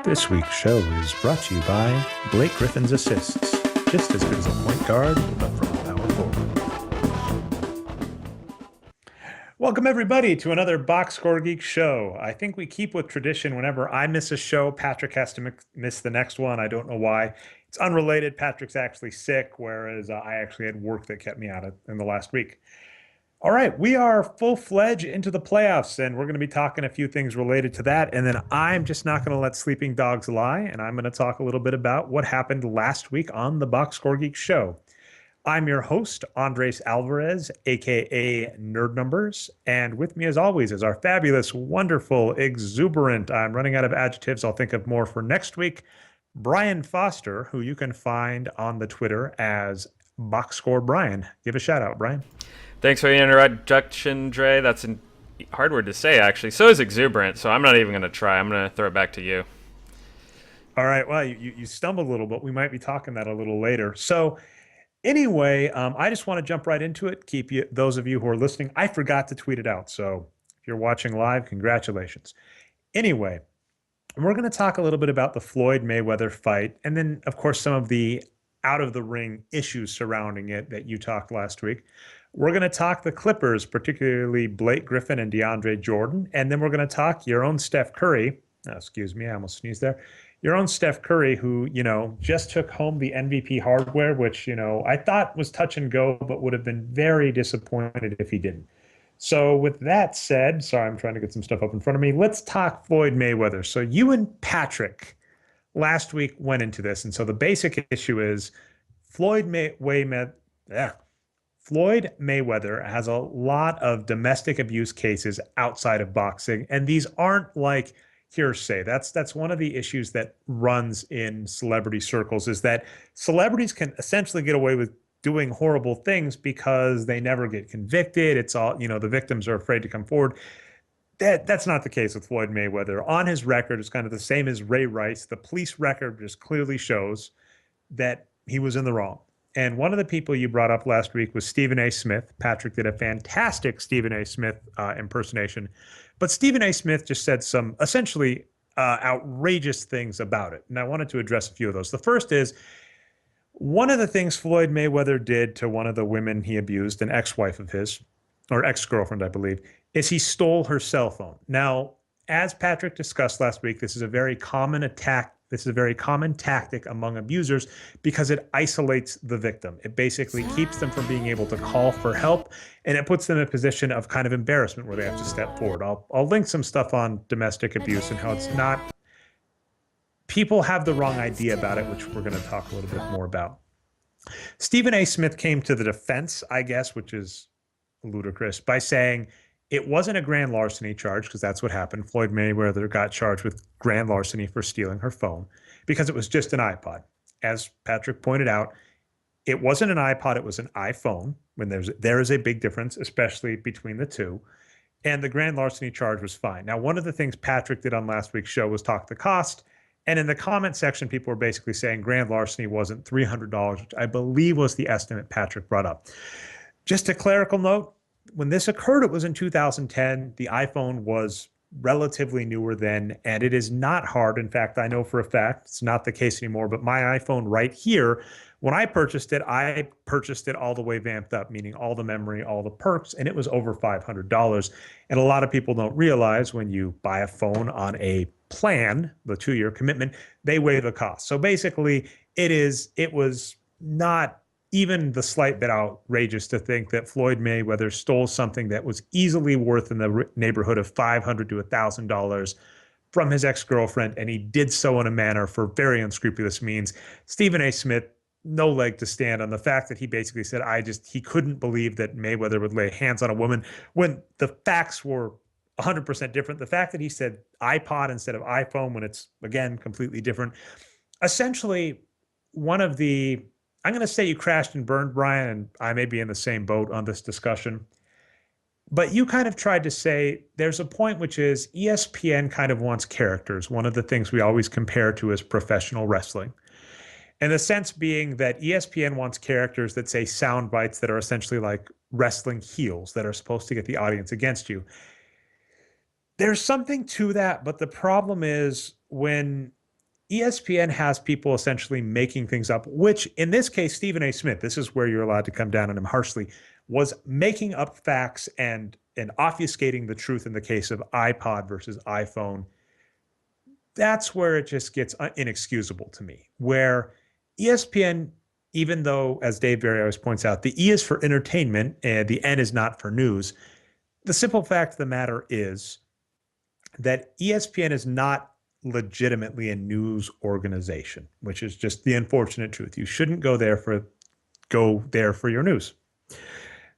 This week's show is brought to you by Blake Griffin's assists. Just as good as a point guard, but from a power forward. Welcome, everybody, to another Boxscore Geek show. I think we keep with tradition. Whenever I miss a show, Patrick has to miss the next one. I don't know why. It's unrelated. Patrick's actually sick, whereas I actually had work that kept me in the last week. All right, we are full-fledged into the playoffs, and we're going to be talking a few things related to that. And then I'm just not going to let sleeping dogs lie, and I'm going to talk a little bit about what happened last week on the Boxscore Geek show. I'm your host, Andres Alvarez, aka Nerd Numbers, and with me, as always, is our fabulous, wonderful, exuberant. I'm running out of adjectives. I'll think of more for next week. Brian Foster, who you can find on the Twitter as Boxscore Brian. Give a shout out, Brian. Thanks for the introduction, Dre. That's a hard word to say, actually. So is exuberant, so I'm not even going to try. I'm going to throw it back to you. All right. Well, you stumbled a little, but we might be talking that a little later. So anyway, I just want to jump right into it. Those of you who are listening, I forgot to tweet it out. So if you're watching live, congratulations. Anyway, we're going to talk a little bit about the Floyd Mayweather fight, and then, of course, some of the out-of-the-ring issues surrounding it that you talked last week. We're going to talk the Clippers, particularly Blake Griffin and DeAndre Jordan. And then we're going to talk your own Steph Curry. Oh, excuse me, I almost sneezed there. Your own Steph Curry, who, just took home the MVP hardware, which, I thought was touch and go, but would have been very disappointed if he didn't. So with that said, sorry, I'm trying to get some stuff up in front of me. Let's talk Floyd Mayweather. So you and Patrick last week went into this. And so the basic issue is Floyd Mayweather has a lot of domestic abuse cases outside of boxing, and these aren't like hearsay. That's one of the issues that runs in celebrity circles, is that celebrities can essentially get away with doing horrible things because they never get convicted. It's all, the victims are afraid to come forward. That's not the case with Floyd Mayweather. On his record, it's kind of the same as Ray Rice. The police record just clearly shows that he was in the wrong. And one of the people you brought up last week was Stephen A. Smith. Patrick did a fantastic Stephen A. Smith impersonation. But Stephen A. Smith just said some essentially outrageous things about it. And I wanted to address a few of those. The first is, one of the things Floyd Mayweather did to one of the women he abused, an ex-wife of his, or ex-girlfriend, I believe, is he stole her cell phone. Now, as Patrick discussed last week, this is a very common attack. This is a very common tactic among abusers because it isolates the victim. It basically keeps them from being able to call for help, and it puts them in a position of kind of embarrassment where they have to step forward. I'll link some stuff on domestic abuse and how it's not. People have the wrong idea about it, which we're going to talk a little bit more about. Stephen A. Smith came to the defense, I guess, which is ludicrous, by saying it wasn't a grand larceny charge, because that's what happened. Floyd Mayweather got charged with grand larceny for stealing her phone because it was just an iPod. As Patrick pointed out, it wasn't an iPod, it was an iPhone. When there is a big difference, especially between the two. And the grand larceny charge was fine. Now, one of the things Patrick did on last week's show was talk the cost. And in the comment section, people were basically saying grand larceny wasn't $300, which I believe was the estimate Patrick brought up. Just a clerical note, when this occurred, it was in 2010. The iPhone was relatively newer then, and it is not hard. In fact, I know for a fact it's not the case anymore, but my iPhone right here, when I purchased it all the way vamped up, meaning all the memory, all the perks, and it was over $500. And a lot of people don't realize when you buy a phone on a plan, the 2-year commitment, they waive a cost. So basically, it was not even the slight bit outrageous to think that Floyd Mayweather stole something that was easily worth in the neighborhood of $500 to $1,000 from his ex-girlfriend, and he did so in a manner for very unscrupulous means. Stephen A. Smith, no leg to stand on the fact that he basically said he couldn't believe that Mayweather would lay hands on a woman when the facts were 100% different. The fact that he said iPod instead of iPhone when it's, again, completely different. Essentially, I'm going to say you crashed and burned, Brian, and I may be in the same boat on this discussion. But you kind of tried to say there's a point which is ESPN kind of wants characters. One of the things we always compare to is professional wrestling. And the sense being that ESPN wants characters that say sound bites that are essentially like wrestling heels that are supposed to get the audience against you. There's something to that, but the problem is when ESPN has people essentially making things up, which in this case, Stephen A. Smith, this is where you're allowed to come down on him harshly, was making up facts and obfuscating the truth in the case of iPod versus iPhone. That's where it just gets inexcusable to me. Where ESPN, even though, as Dave Barry always points out, the E is for entertainment and the N is not for news. The simple fact of the matter is that ESPN is not legitimately a news organization, which is just the unfortunate truth. You shouldn't go there for your news.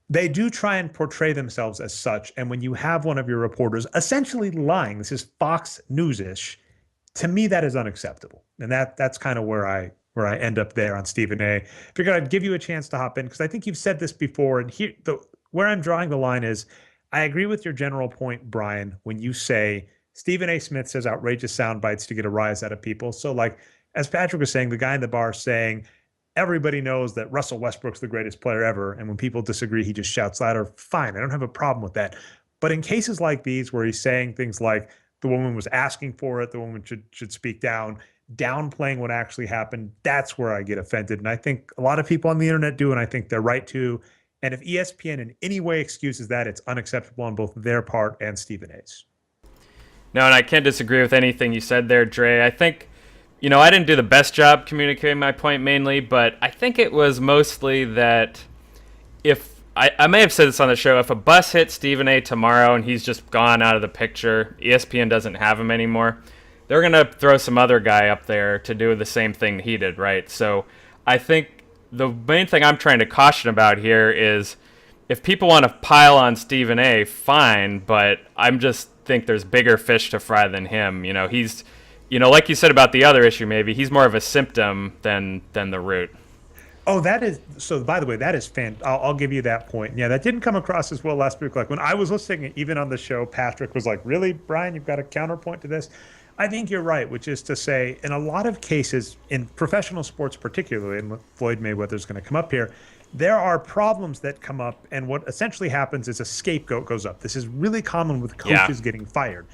They do try and portray themselves as such, and when you have one of your reporters essentially lying, this is Fox News-ish, to me that is unacceptable. And that's kind of where I end up there on Stephen A. Figured I'd give you a chance to hop in because I think you've said this before, and here where I'm drawing the line is I agree with your general point, Brian, when you say Stephen A. Smith says outrageous sound bites to get a rise out of people. So like, as Patrick was saying, the guy in the bar saying, everybody knows that Russell Westbrook's the greatest player ever. And when people disagree, he just shouts louder. Fine. I don't have a problem with that. But in cases like these, where he's saying things like the woman was asking for it, the woman should speak down, downplaying what actually happened, that's where I get offended. And I think a lot of people on the internet do, and I think they're right to. And if ESPN in any way excuses that, it's unacceptable on both their part and Stephen A's. No, and I can't disagree with anything you said there, Dre. I think, I didn't do the best job communicating my point mainly, but I think it was mostly that if I may have said this on the show, if a bus hits Stephen A tomorrow and he's just gone out of the picture, ESPN doesn't have him anymore, they're going to throw some other guy up there to do the same thing he did, right? So I think the main thing I'm trying to caution about here is if people want to pile on Stephen A, fine, but I'm just think there's bigger fish to fry than him. He's, like you said about the other issue, maybe he's more of a symptom than the root. Oh, that is so. By the way, that is I'll give you that point. Yeah, that didn't come across as well last week. Like when I was listening, even on the show, Patrick was like, "Really, Brian? You've got a counterpoint to this?" I think you're right, which is to say, in a lot of cases, in professional sports particularly, and Floyd Mayweather is going to come up here, there are problems that come up, and what essentially happens is a scapegoat goes up. This is really common with coaches getting fired.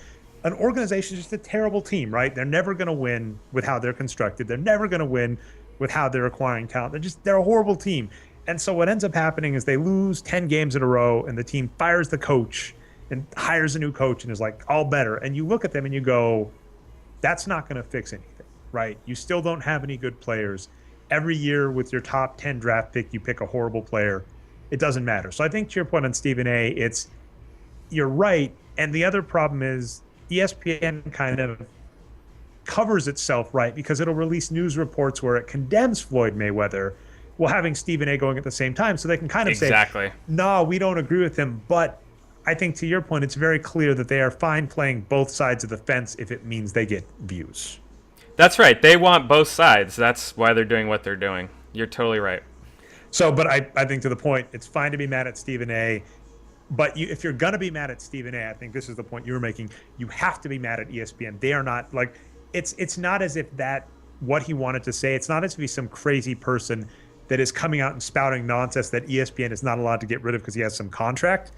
An organization is just a terrible team, right? They're never going to win with how they're constructed. They're never going to win with how they're acquiring talent. They're a horrible team. And so what ends up happening is they lose 10 games in a row, and the team fires the coach and hires a new coach and is like, all better. And you look at them and you go, that's not going to fix anything, right? You still don't have any good players. Every year with your top 10 draft pick, you pick a horrible player. It doesn't matter. So I think to your point on Stephen A, you're right. And the other problem is ESPN kind of covers itself, right? Because it'll release news reports where it condemns Floyd Mayweather while having Stephen A going at the same time. So they can kind of say, no, we don't agree with him. But I think to your point, it's very clear that they are fine playing both sides of the fence if it means they get views. That's right. They want both sides. That's why they're doing what they're doing. You're totally right. So, but I think to the point, it's fine to be mad at Stephen A. But if you're going to be mad at Stephen A, I think this is the point you were making. You have to be mad at ESPN. They are not like, it's not as if that what he wanted to say, it's not as if he's some crazy person that is coming out and spouting nonsense that ESPN is not allowed to get rid of because he has some contract.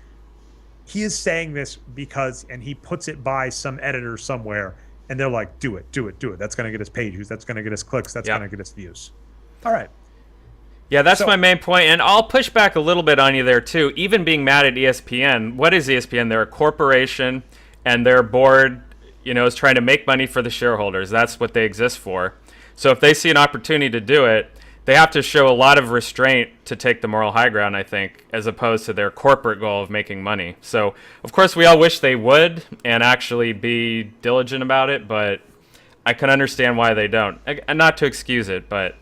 He is saying this because, and he puts it by some editor somewhere, and they're like, do it. That's going to get us page views. That's going to get us clicks. That's going to get us views. All right. Yeah, that's my main point, and I'll push back a little bit on you there, too. Even being mad at ESPN, what is ESPN? They're a corporation, and their board, is trying to make money for the shareholders. That's what they exist for. So if they see an opportunity to do it, they have to show a lot of restraint to take the moral high ground, I think, as opposed to their corporate goal of making money. So, of course, we all wish they would and actually be diligent about it, but I can understand why they don't. And not to excuse it, but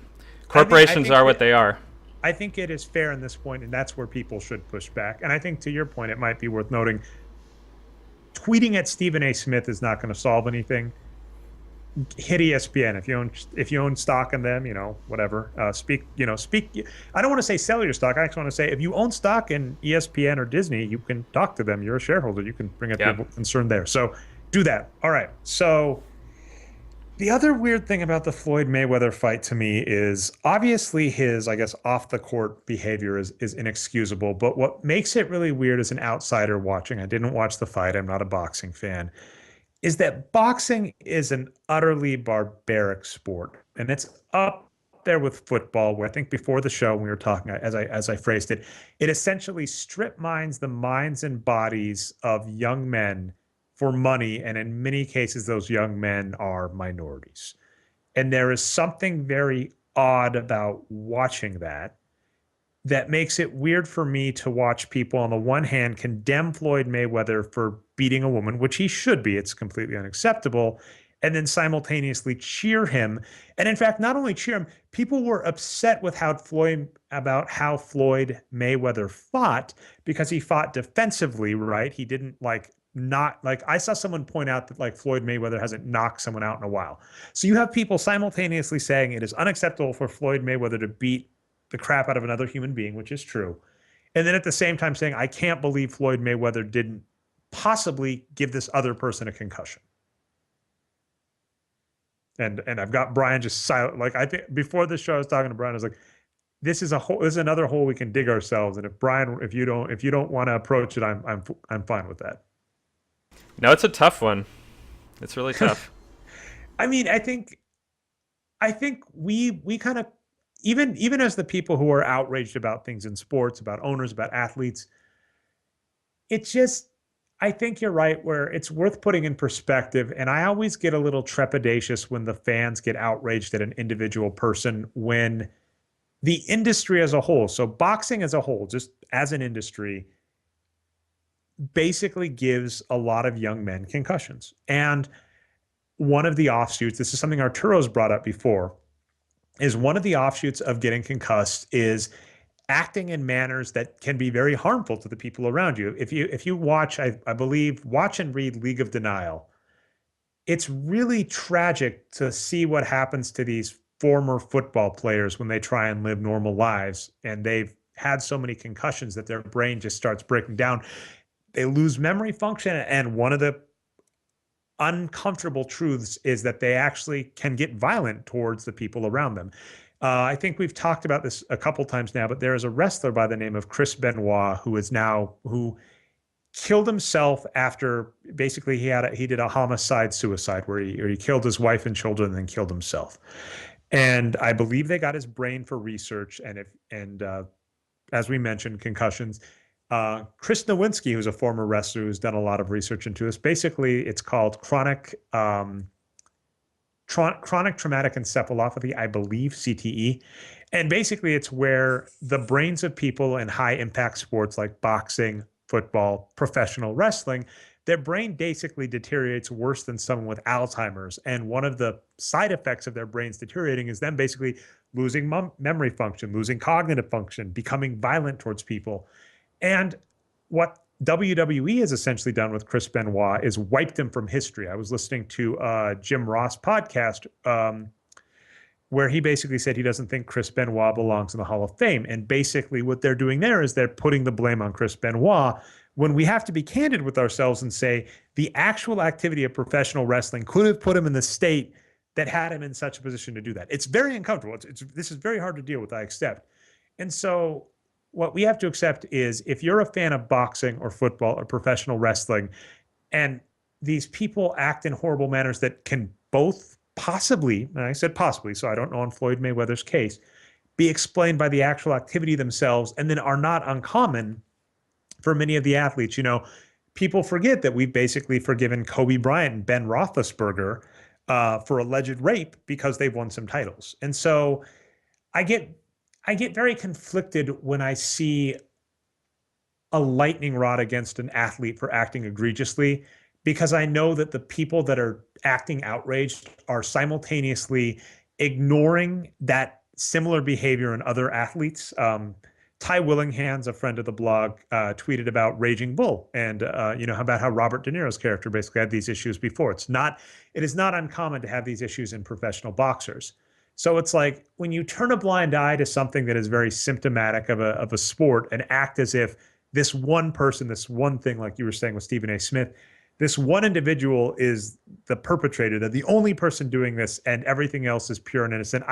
corporations are what they are. I think it is fair in this point, and that's where people should push back. And I think to your point, it might be worth noting, tweeting at Stephen A. Smith is not going to solve anything. Hit ESPN if you own stock in them, whatever. Speak. I don't want to say sell your stock. I actually want to say if you own stock in ESPN or Disney, you can talk to them. You're a shareholder. You can bring up your concern there. So do that. All right. So The other weird thing about the Floyd Mayweather fight to me is obviously his, I guess, off the court behavior is inexcusable. But what makes it really weird as an outsider watching, I didn't watch the fight, I'm not a boxing fan, is that boxing is an utterly barbaric sport. And it's up there with football, where I think before the show, when we were talking, as I phrased it, it essentially strip mines the minds and bodies of young men for money. And in many cases, those young men are minorities. And there is something very odd about watching that makes it weird for me to watch people, on the one hand, condemn Floyd Mayweather for beating a woman, which he should be. It's completely unacceptable. And then simultaneously cheer him. And in fact, not only cheer him, people were upset with how Floyd Mayweather fought, because he fought defensively, right? He didn't like not like I saw someone point out that like Floyd Mayweather hasn't knocked someone out in a while. So you have people simultaneously saying it is unacceptable for Floyd Mayweather to beat the crap out of another human being, which is true. And then at the same time saying, I can't believe Floyd Mayweather didn't possibly give this other person a concussion. And I've got Brian just silent. Like I think before the show, I was talking to Brian. I was like, this is another hole we can dig ourselves. And if Brian, if you don't want to approach it, I'm fine with that. No, it's a tough one. It's really tough. I mean, I think we kind of, even as the people who are outraged about things in sports, about owners, about athletes, it's just, I think you're right, where it's worth putting in perspective. And I always get a little trepidatious when the fans get outraged at an individual person, when the industry as a whole, so boxing as a whole, just as an industry, basically gives a lot of young men concussions. And one of the offshoots, this is something Arturo's brought up before, is one of the offshoots of getting concussed is acting in manners that can be very harmful to the people around you. If you watch, I believe, watch and read League of Denial, it's really tragic to see what happens to these former football players when they try and live normal lives, and they've had so many concussions that their brain just starts breaking down. They lose memory function, and one of the uncomfortable truths is that they actually can get violent towards the people around them. I think we've talked about this a couple times now, but there is a wrestler by the name of Chris Benoit who killed himself after basically he did a homicide suicide where he killed his wife and children and then killed himself. And I believe they got his brain for research, and as we mentioned, concussions. Chris Nowinski, who's a former wrestler who's done a lot of research into this, basically it's called chronic traumatic encephalopathy, I believe, CTE. And basically it's where the brains of people in high impact sports like boxing, football, professional wrestling, their brain basically deteriorates worse than someone with Alzheimer's. And one of the side effects of their brains deteriorating is them basically losing memory function, losing cognitive function, becoming violent towards people. And what WWE has essentially done with Chris Benoit is wiped him from history. I was listening to Jim Ross podcast where he basically said he doesn't think Chris Benoit belongs in the Hall of Fame. And basically what they're doing there is they're putting the blame on Chris Benoit, when we have to be candid with ourselves and say the actual activity of professional wrestling could have put him in the state that had him in such a position to do that. It's very uncomfortable. This is very hard to deal with, I accept. And so what we have to accept is, if you're a fan of boxing or football or professional wrestling, and these people act in horrible manners that can both possibly, and I said possibly, so I don't know on Floyd Mayweather's case, be explained by the actual activity themselves, and then are not uncommon for many of the athletes. People forget that we've basically forgiven Kobe Bryant and Ben Roethlisberger for alleged rape because they've won some titles. And so I get very conflicted when I see a lightning rod against an athlete for acting egregiously, because I know that the people that are acting outraged are simultaneously ignoring that similar behavior in other athletes. Ty Willingham's, a friend of the blog, tweeted about Raging Bull, and about how Robert De Niro's character basically had these issues before. It is not uncommon to have these issues in professional boxers. So it's like when you turn a blind eye to something that is very symptomatic of a sport and act as if this one person, this one thing, like you were saying with Stephen A. Smith, this one individual is the perpetrator, they're the only person doing this, and everything else is pure and innocent.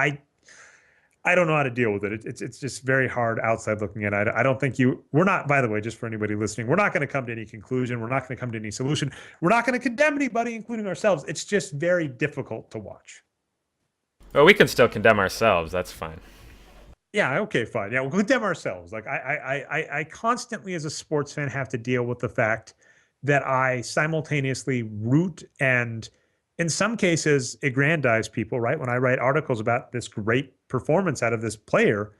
I don't know how to deal with it. It's just very hard outside looking in. I don't think we're not, by the way, just for anybody listening, we're not going to come to any conclusion. We're not going to come to any solution. We're not going to condemn anybody, including ourselves. It's just very difficult to watch. Well, we can still condemn ourselves. That's fine. Yeah, okay, fine. Yeah, we'll condemn ourselves. Like I constantly as a sports fan have to deal with the fact that I simultaneously root and in some cases aggrandize people, right? When I write articles about this great performance out of this player,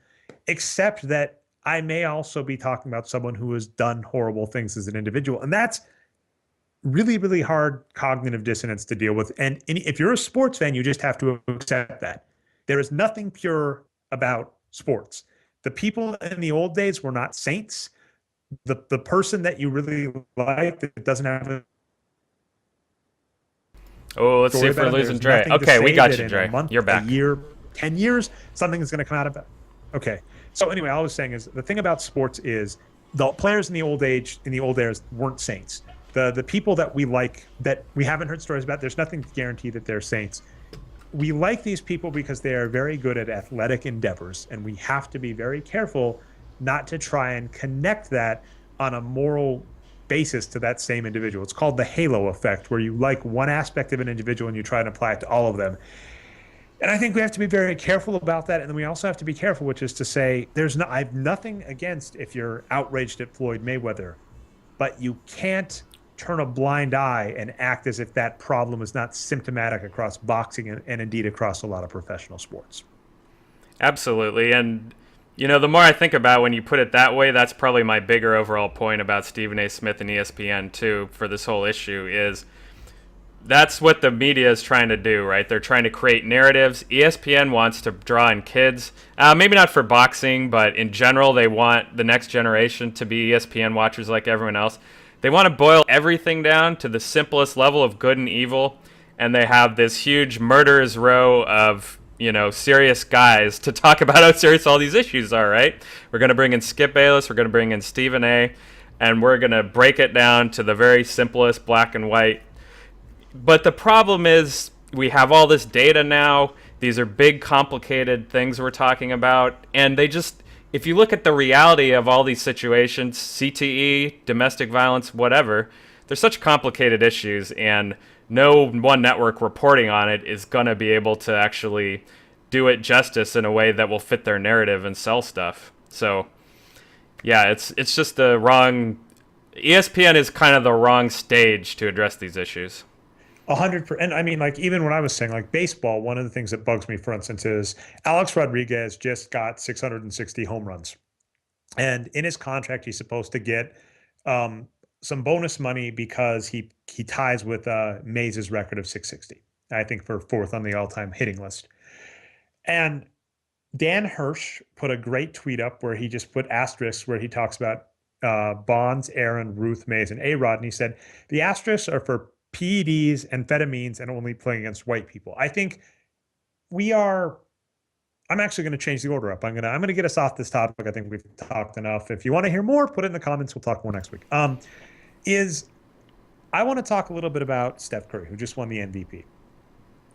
except that I may also be talking about someone who has done horrible things as an individual. And that's really, really hard cognitive dissonance to deal with. And if you're a sports fan, you just have to accept that. There is nothing pure about sports. The people in the old days were not saints. The person that you really like that doesn't have a Oh, let's see if we're losing Dre. Okay, we got you, Dre. Month, You're back. a year, 10 years, something is going to come out of it. Okay. So anyway, all I was saying is the thing about sports is the players in the old eras weren't saints. The people that we like that we haven't heard stories about, there's nothing to guarantee that they're saints. We like these people because they are very good at athletic endeavors, and we have to be very careful not to try and connect that on a moral basis to that same individual. It's called the halo effect, where you like one aspect of an individual and you try and apply it to all of them. And I think we have to be very careful about that. And then we also have to be careful, which is to say, I have nothing against if you're outraged at Floyd Mayweather, but you can't turn a blind eye and act as if that problem is not symptomatic across boxing and indeed across a lot of professional sports. Absolutely. And, the more I think about it, when you put it that way, that's probably my bigger overall point about Stephen A. Smith and ESPN, too, for this whole issue is that's what the media is trying to do, right? They're trying to create narratives. ESPN wants to draw in kids, maybe not for boxing, but in general, they want the next generation to be ESPN watchers like everyone else. They want to boil everything down to the simplest level of good and evil, and they have this huge murderer's row of, serious guys to talk about how serious all these issues are, right? We're going to bring in Skip Bayless, we're going to bring in Stephen A., and we're going to break it down to the very simplest black and white. But the problem is we have all this data now. These are big, complicated things we're talking about, and if you look at the reality of all these situations, CTE, domestic violence, whatever, they're such complicated issues, and no one network reporting on it is going to be able to actually do it justice in a way that will fit their narrative and sell stuff. So, yeah, it's just the wrong... ESPN is kind of the wrong stage to address these issues. 100%. I mean, like, even when I was saying, like, baseball, one of the things that bugs me, for instance, is Alex Rodriguez just got 660 home runs. And in his contract, he's supposed to get some bonus money because he ties with Mays' record of 660, I think, for fourth on the all-time hitting list. And Dan Hirsch put a great tweet up where he just put asterisks where he talks about Bonds, Aaron, Ruth, Mays, and A-Rod. And he said, the asterisks are for PEDs, amphetamines, and only playing against white people. I think I'm actually going to change the order up. I'm going to get us off this topic. I think we've talked enough. If you want to hear more, put it in the comments. We'll talk more next week. I want to talk a little bit about Steph Curry, who just won the MVP.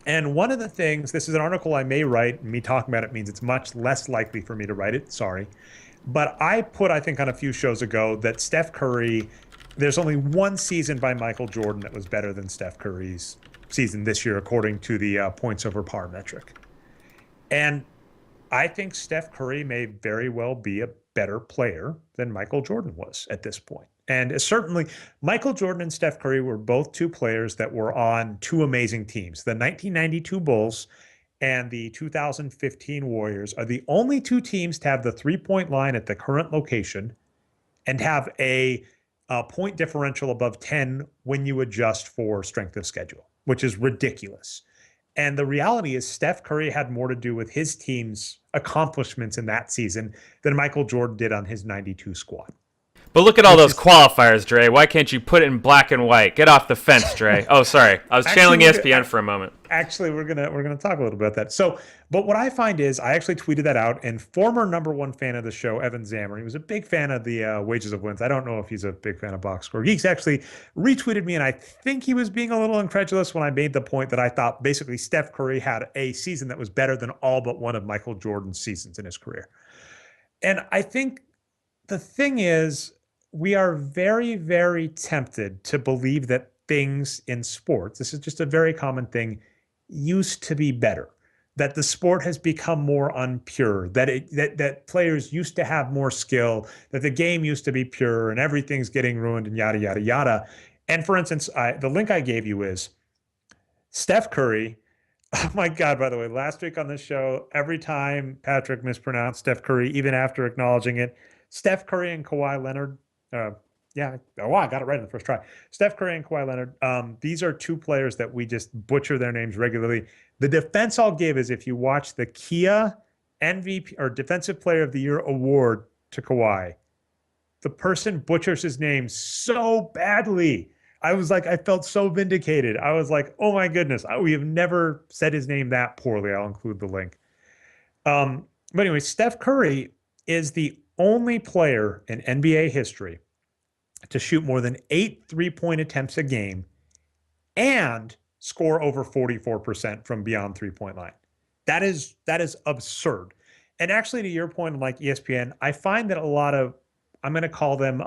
And one of the things, this is an article I may write, me talking about it means it's much less likely for me to write it. Sorry. But I think on a few shows ago that Steph Curry, there's only one season by Michael Jordan that was better than Steph Curry's season this year, according to the points over par metric. And I think Steph Curry may very well be a better player than Michael Jordan was at this point. And certainly, Michael Jordan and Steph Curry were both two players that were on two amazing teams. The 1992 Bulls and the 2015 Warriors are the only two teams to have the three-point line at the current location and have a point differential above 10 when you adjust for strength of schedule, which is ridiculous. And the reality is Steph Curry had more to do with his team's accomplishments in that season than Michael Jordan did on his 92 squad. But look at all which those is qualifiers, Dre. Why can't you put it in black and white? Get off the fence, Dre. Oh, sorry. I was channeling actually ESPN for a moment. actually we're gonna talk a little bit about that. So, but what I find is I actually tweeted that out, and former number one fan of the show, Evan Zammer, he was a big fan of the Wages of Wins. I don't know if he's a big fan of Boxscore. Geeks actually retweeted me, and I think he was being a little incredulous when I made the point that I thought basically Steph Curry had a season that was better than all but one of Michael Jordan's seasons in his career. And I think the thing is, we are very, very tempted to believe that things in sports, this is just a very common thing, used to be better. That the sport has become more unpure, that players used to have more skill, that the game used to be pure and everything's getting ruined and yada, yada, yada. And for instance, the link I gave you is Steph Curry. Oh my God, by the way, last week on this show, every time Patrick mispronounced Steph Curry, even after acknowledging it, Steph Curry and Kawhi Leonard, yeah, oh, I got it right in the first try. Steph Curry and Kawhi Leonard, these are two players that we just butcher their names regularly. The defense I'll give is if you watch the Kia MVP or Defensive Player of the Year award to Kawhi, the person butchers his name so badly. I was like, I felt so vindicated. I was like, oh my goodness, we have never said his name that poorly. I'll include the link. But anyway, Steph Curry is the only player in NBA history to shoot more than 8 3-point attempts a game and score over 44% from beyond 3-point line. That is absurd. And actually, to your point, like ESPN, I find that a lot of, I'm going to call them,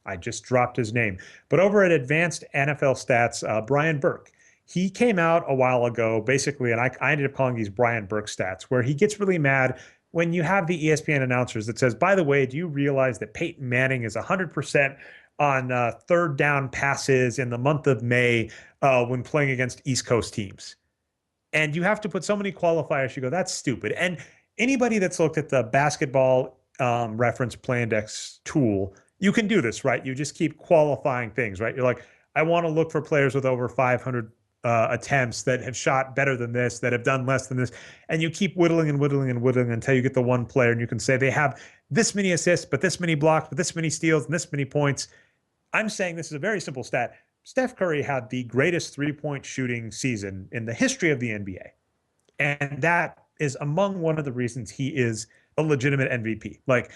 I just dropped his name, but over at Advanced NFL Stats, Brian Burke, he came out a while ago, basically, and I ended up calling these Brian Burke stats, where he gets really mad when you have the ESPN announcers that says, by the way, do you realize that Peyton Manning is 100% on third down passes in the month of May when playing against East Coast teams? And you have to put so many qualifiers. You go, that's stupid. And anybody that's looked at the basketball reference play index tool, you can do this, right? You just keep qualifying things, right? You're like, I want to look for players with over 500 attempts that have shot better than this, that have done less than this. And you keep whittling and whittling and whittling until you get the one player, and you can say they have this many assists, but this many blocks, but this many steals, and this many points. I'm saying this is a very simple stat. Steph Curry had the greatest three-point shooting season in the history of the NBA. And that is among one of the reasons he is a legitimate MVP. Like,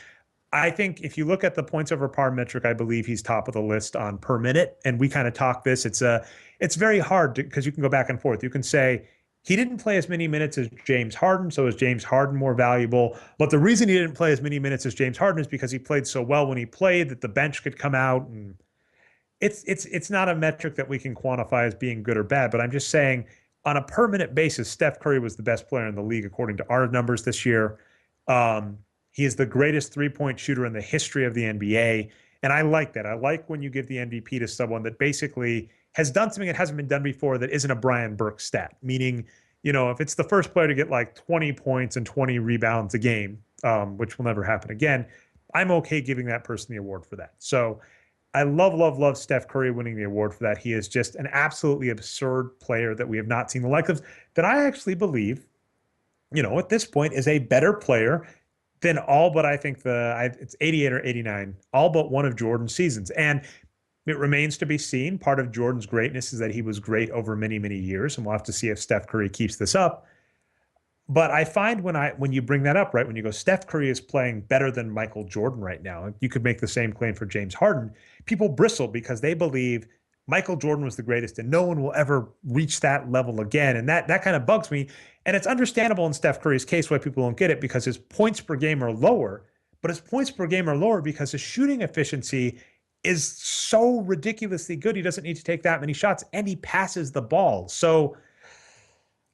I think if you look at the points over par metric, I believe he's top of the list on per minute. And we kind of talk this. It's very hard because you can go back and forth. You can say he didn't play as many minutes as James Harden, so is James Harden more valuable? But the reason he didn't play as many minutes as James Harden is because he played so well when he played that the bench could come out. And it's not a metric that we can quantify as being good or bad. But I'm just saying on a per minute basis, Steph Curry was the best player in the league according to our numbers this year. He is the greatest three-point shooter in the history of the NBA. And I like that. I like when you give the MVP to someone that basically has done something that hasn't been done before that isn't a Brian Burke stat. Meaning, if it's the first player to get like 20 points and 20 rebounds a game, which will never happen again, I'm okay giving that person the award for that. So I love Steph Curry winning the award for that. He is just an absolutely absurd player that we have not seen the like of, that I actually believe, at this point is a better player than all but I think it's 88 or 89, all but one of Jordan's seasons. And it remains to be seen. Part of Jordan's greatness is that he was great over many, many years, and we'll have to see if Steph Curry keeps this up. But I find when you bring that up, right, when you go, Steph Curry is playing better than Michael Jordan right now, you could make the same claim for James Harden. People bristle because they believe Michael Jordan was the greatest and no one will ever reach that level again. And that kind of bugs me. And it's understandable in Steph Curry's case why people don't get it, because his points per game are lower, but his points per game are lower because his shooting efficiency is so ridiculously good. He doesn't need to take that many shots and he passes the ball. So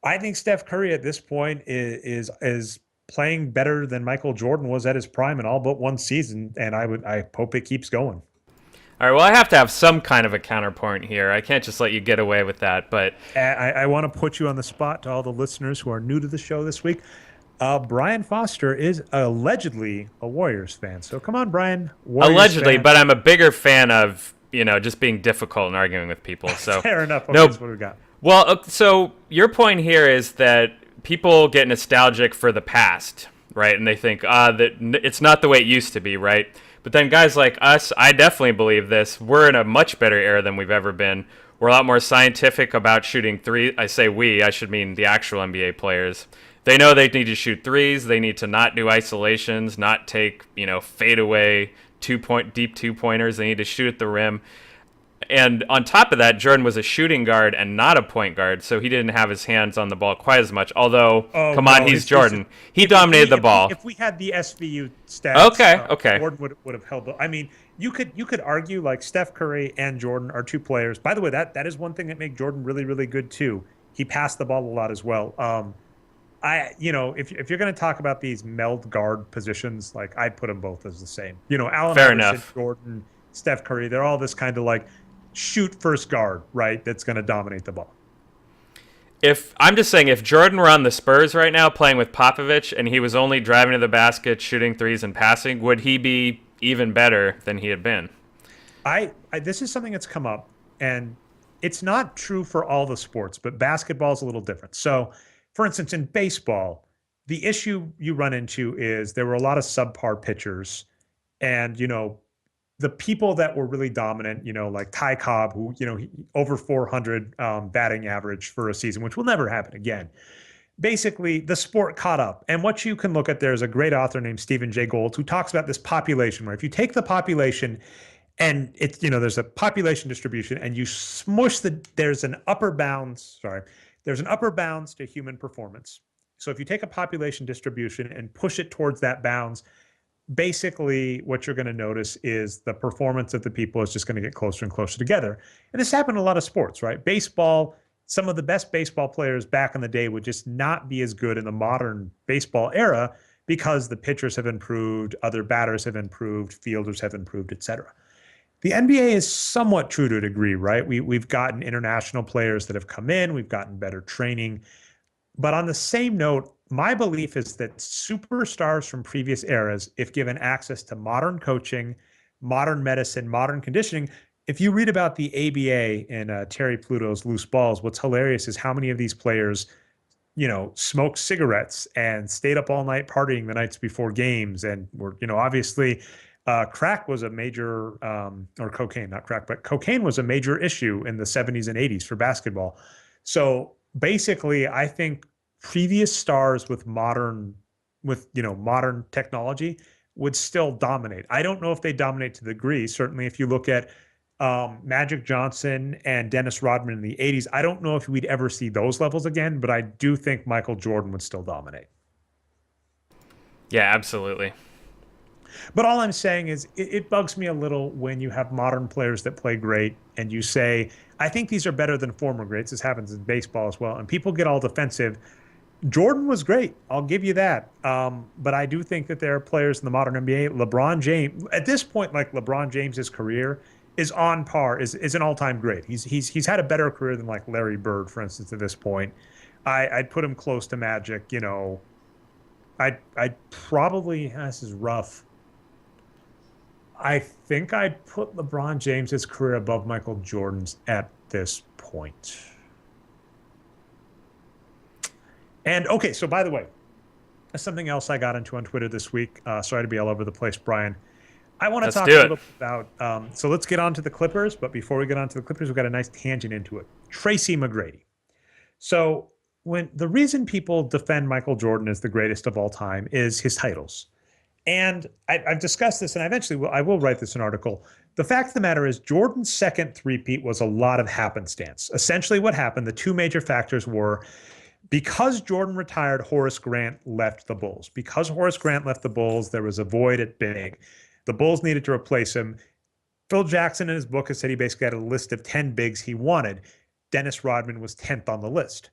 I think Steph Curry at this point is playing better than Michael Jordan was at his prime in all but one season. And I hope it keeps going. All right, well, I have to have some kind of a counterpoint here. I can't just let you get away with that. But I want to put you on the spot to all the listeners who are new to the show this week. Brian Foster is allegedly a Warriors fan. So come on, Brian. Warriors allegedly, fan. but I'm a bigger fan of, just being difficult and arguing with people. So fair enough. Okay, no, that's what we got. Well, so your point here is that people get nostalgic for the past, right? And they think that it's not the way it used to be, right? But then guys like us, I definitely believe this. We're in a much better era than we've ever been. We're a lot more scientific about shooting three. I say we, I should mean the actual NBA players. They know they need to shoot threes. They need to not do isolations, not take, fadeaway deep 2 pointers. They need to shoot at the rim. And on top of that, Jordan was a shooting guard and not a point guard, so he didn't have his hands on the ball quite as much. Although, Oh come on, no, he's Jordan. He if dominated the ball. If we had the SVU stats, Okay. Jordan would have held. I mean, you could argue like Steph Curry and Jordan are two players. By the way, that is one thing that made Jordan really really good too. He passed the ball a lot as well. If you're going to talk about these meld guard positions, like I'd put them both as the same. Allen Fair Iverson, enough. Jordan, Steph Curry, they're all this kind of like shoot first guard, right? That's going to dominate the ball. If I'm just saying, if Jordan were on the Spurs right now playing with Popovich and he was only driving to the basket, shooting threes, and passing, would he be even better than he had been? This is something that's come up, and it's not true for all the sports, but basketball is a little different. So, for instance, in baseball, the issue you run into is there were a lot of subpar pitchers, and the people that were really dominant, like Ty Cobb, who, over 400 batting average for a season, which will never happen again. Basically, the sport caught up. And what you can look at, there's a great author named Stephen Jay Gould who talks about this population, where if you take the population and it's, there's a population distribution and you smush there's an upper bounds to human performance. So if you take a population distribution and push it towards that bounds, basically what you're going to notice is the performance of the people is just going to get closer and closer together. And this happened in a lot of sports, right? Baseball, some of the best baseball players back in the day would just not be as good in the modern baseball era because the pitchers have improved, other batters have improved, fielders have improved, etc. The NBA is somewhat true to a degree, right? We've gotten international players that have come in, we've gotten better training. But on the same note, my belief is that superstars from previous eras, if given access to modern coaching, modern medicine, modern conditioning, if you read about the ABA in Terry Pluto's Loose Balls, what's hilarious is how many of these players, smoked cigarettes and stayed up all night partying the nights before games. And were, obviously crack was a major, or cocaine, not crack, but cocaine was a major issue in the 70s and 80s for basketball. So basically, I think previous stars with modern technology would still dominate. I don't know if they dominate to the degree. Certainly, if you look at Magic Johnson and Dennis Rodman in the 80s, I don't know if we'd ever see those levels again, but I do think Michael Jordan would still dominate. Yeah, absolutely. But all I'm saying is it bugs me a little when you have modern players that play great and you say, I think these are better than former greats. This happens in baseball as well. And people get all defensive. Jordan was great. I'll give you that. But I do think that there are players in the modern NBA. LeBron James, at this point, like LeBron James's career is on par, is an all-time great. He's had a better career than like Larry Bird, for instance, at this point. I'd put him close to Magic. I'd probably, this is rough. I think I'd put LeBron James's career above Michael Jordan's at this point. And okay, so by the way, that's something else I got into on Twitter this week. Sorry to be all over the place, Brian. I want to talk a little bit about, so let's get on to the Clippers. But before we get on to the Clippers, we've got a nice tangent into it. Tracy McGrady. So the reason people defend Michael Jordan as the greatest of all time is his titles. And I've discussed this, and I will write this in an article. The fact of the matter is Jordan's second three-peat was a lot of happenstance. Essentially what happened, the two major factors were because Jordan retired, Horace Grant left the Bulls. Because Horace Grant left the Bulls, there was a void at big. The Bulls needed to replace him. Phil Jackson in his book has said he basically had a list of 10 bigs he wanted. Dennis Rodman was 10th on the list.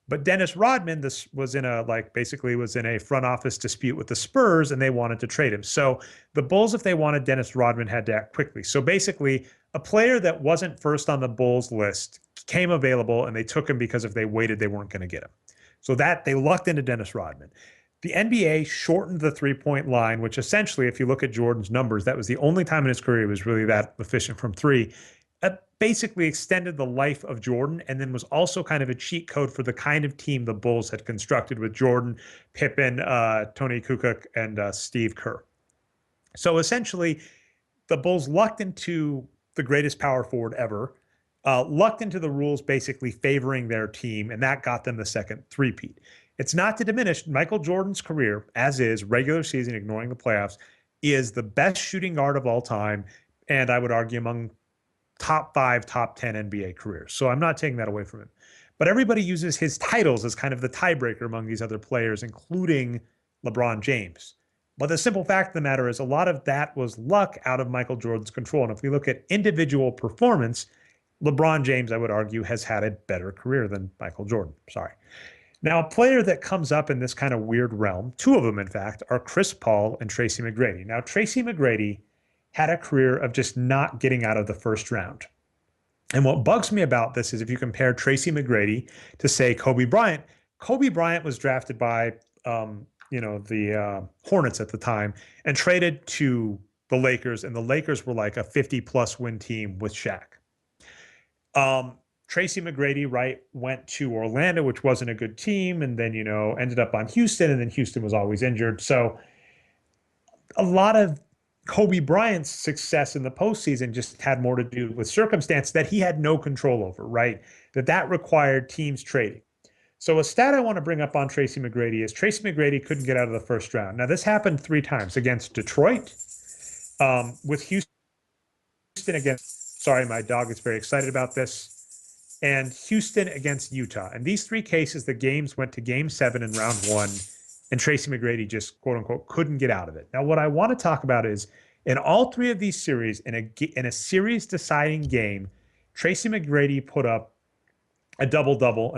But Dennis Rodman was in a front office dispute with the Spurs, and they wanted to trade him. So the Bulls, if they wanted Dennis Rodman, had to act quickly. So basically, a player that wasn't first on the Bulls list came available, and they took him because if they waited, they weren't going to get him. So that they lucked into Dennis Rodman. The NBA shortened the three-point line, which essentially, if you look at Jordan's numbers, that was the only time in his career he was really that efficient from three. Basically extended the life of Jordan and then was also kind of a cheat code for the kind of team the Bulls had constructed with Jordan, Pippen, Tony Kukoc, and Steve Kerr. So essentially, the Bulls lucked into the greatest power forward ever, lucked into the rules basically favoring their team, and that got them the second three-peat. It's not to diminish Michael Jordan's career, as is regular season, ignoring the playoffs, is the best shooting guard of all time, and I would argue among top 5, top 10 NBA careers. So I'm not taking that away from him. But everybody uses his titles as kind of the tiebreaker among these other players, including LeBron James. But the simple fact of the matter is a lot of that was luck out of Michael Jordan's control. And if we look at individual performance, LeBron James, I would argue, has had a better career than Michael Jordan. Sorry. Now, a player that comes up in this kind of weird realm, two of them, in fact, are Chris Paul and Tracy McGrady. Now, Tracy McGrady had a career of just not getting out of the first round. And what bugs me about this is if you compare Tracy McGrady to, say, Kobe Bryant was drafted by, the Hornets at the time and traded to the Lakers, and the Lakers were like a 50-plus win team with Shaq. Tracy McGrady, right, went to Orlando, which wasn't a good team, and then, ended up on Houston, and then Houston was always injured. So a lot of Kobe Bryant's success in the postseason just had more to do with circumstance that he had no control over, right? That required teams trading. So a stat I want to bring up on Tracy McGrady is Tracy McGrady couldn't get out of the first round. Now, this happened 3 times against Detroit, with Houston against, sorry, my dog is very excited about this, and Houston against Utah. In these 3 cases, the games went to game 7 in round 1, and Tracy McGrady just, quote unquote, couldn't get out of it. Now, what I want to talk about is in all 3 of these series, in a series deciding game, Tracy McGrady put up a double-double,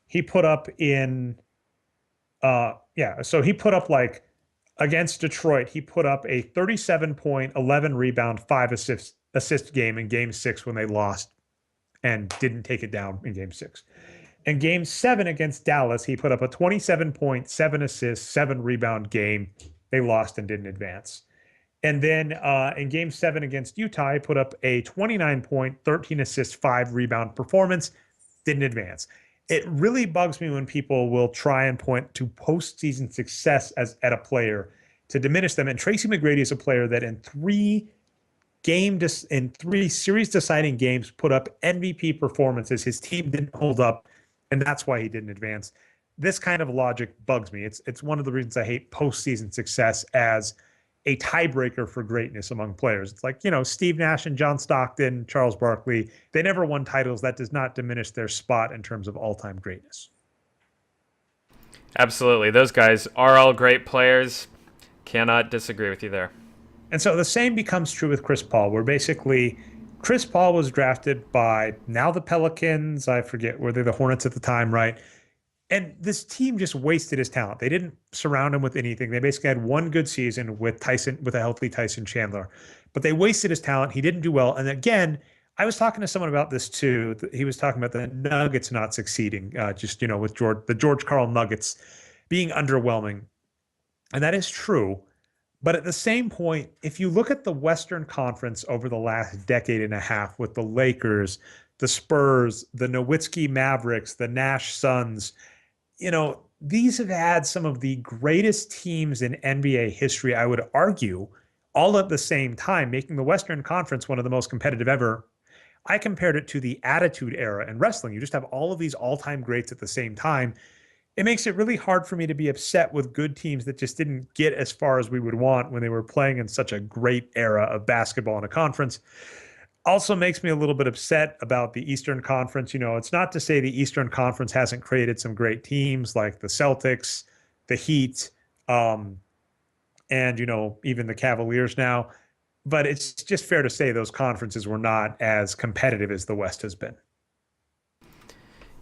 he put up so he put up, like, against Detroit, he put up a 37-point, 11 rebound, 5 assist game in game 6 when they lost and didn't take it down in game 6. In game 7 against Dallas, he put up a 27-point, 7 assist, 7 rebound game. They lost and didn't advance. And then in game 7 against Utah, he put up a 29-point, 13 assist, 5 rebound performance. Didn't advance. It really bugs me when people will try and point to postseason success at a player to diminish them. And Tracy McGrady is a player that in 3 series deciding games put up MVP performances. His team didn't hold up, and that's why he didn't advance. This kind of logic bugs me. It's one of the reasons I hate postseason success as a tiebreaker for greatness among players. It's like, Steve Nash and John Stockton, Charles Barkley, they never won titles. That does not diminish their spot in terms of all-time greatness. Absolutely. Those guys are all great players. Cannot disagree with you there. And so the same becomes true with Chris Paul, where basically Chris Paul was drafted by now the Pelicans. I forget, were they the Hornets at the time, right? And this team just wasted his talent. They didn't surround him with anything. They basically had one good season with a healthy Tyson Chandler, but they wasted his talent. He didn't do well. And again, I was talking to someone about this too. He was talking about the Nuggets not succeeding, with the George Karl Nuggets being underwhelming. And that is true. But at the same point, if you look at the Western Conference over the last decade and a half with the Lakers, the Spurs, the Nowitzki Mavericks, the Nash Suns, these have had some of the greatest teams in NBA history, I would argue, all at the same time, making the Western Conference one of the most competitive ever. I compared it to the Attitude Era in wrestling. You just have all of these all-time greats at the same time. It makes it really hard for me to be upset with good teams that just didn't get as far as we would want when they were playing in such a great era of basketball in a conference. Also makes me a little bit upset about the Eastern Conference. It's not to say the Eastern Conference hasn't created some great teams like the Celtics, the Heat, and, even the Cavaliers now. But it's just fair to say those conferences were not as competitive as the West has been.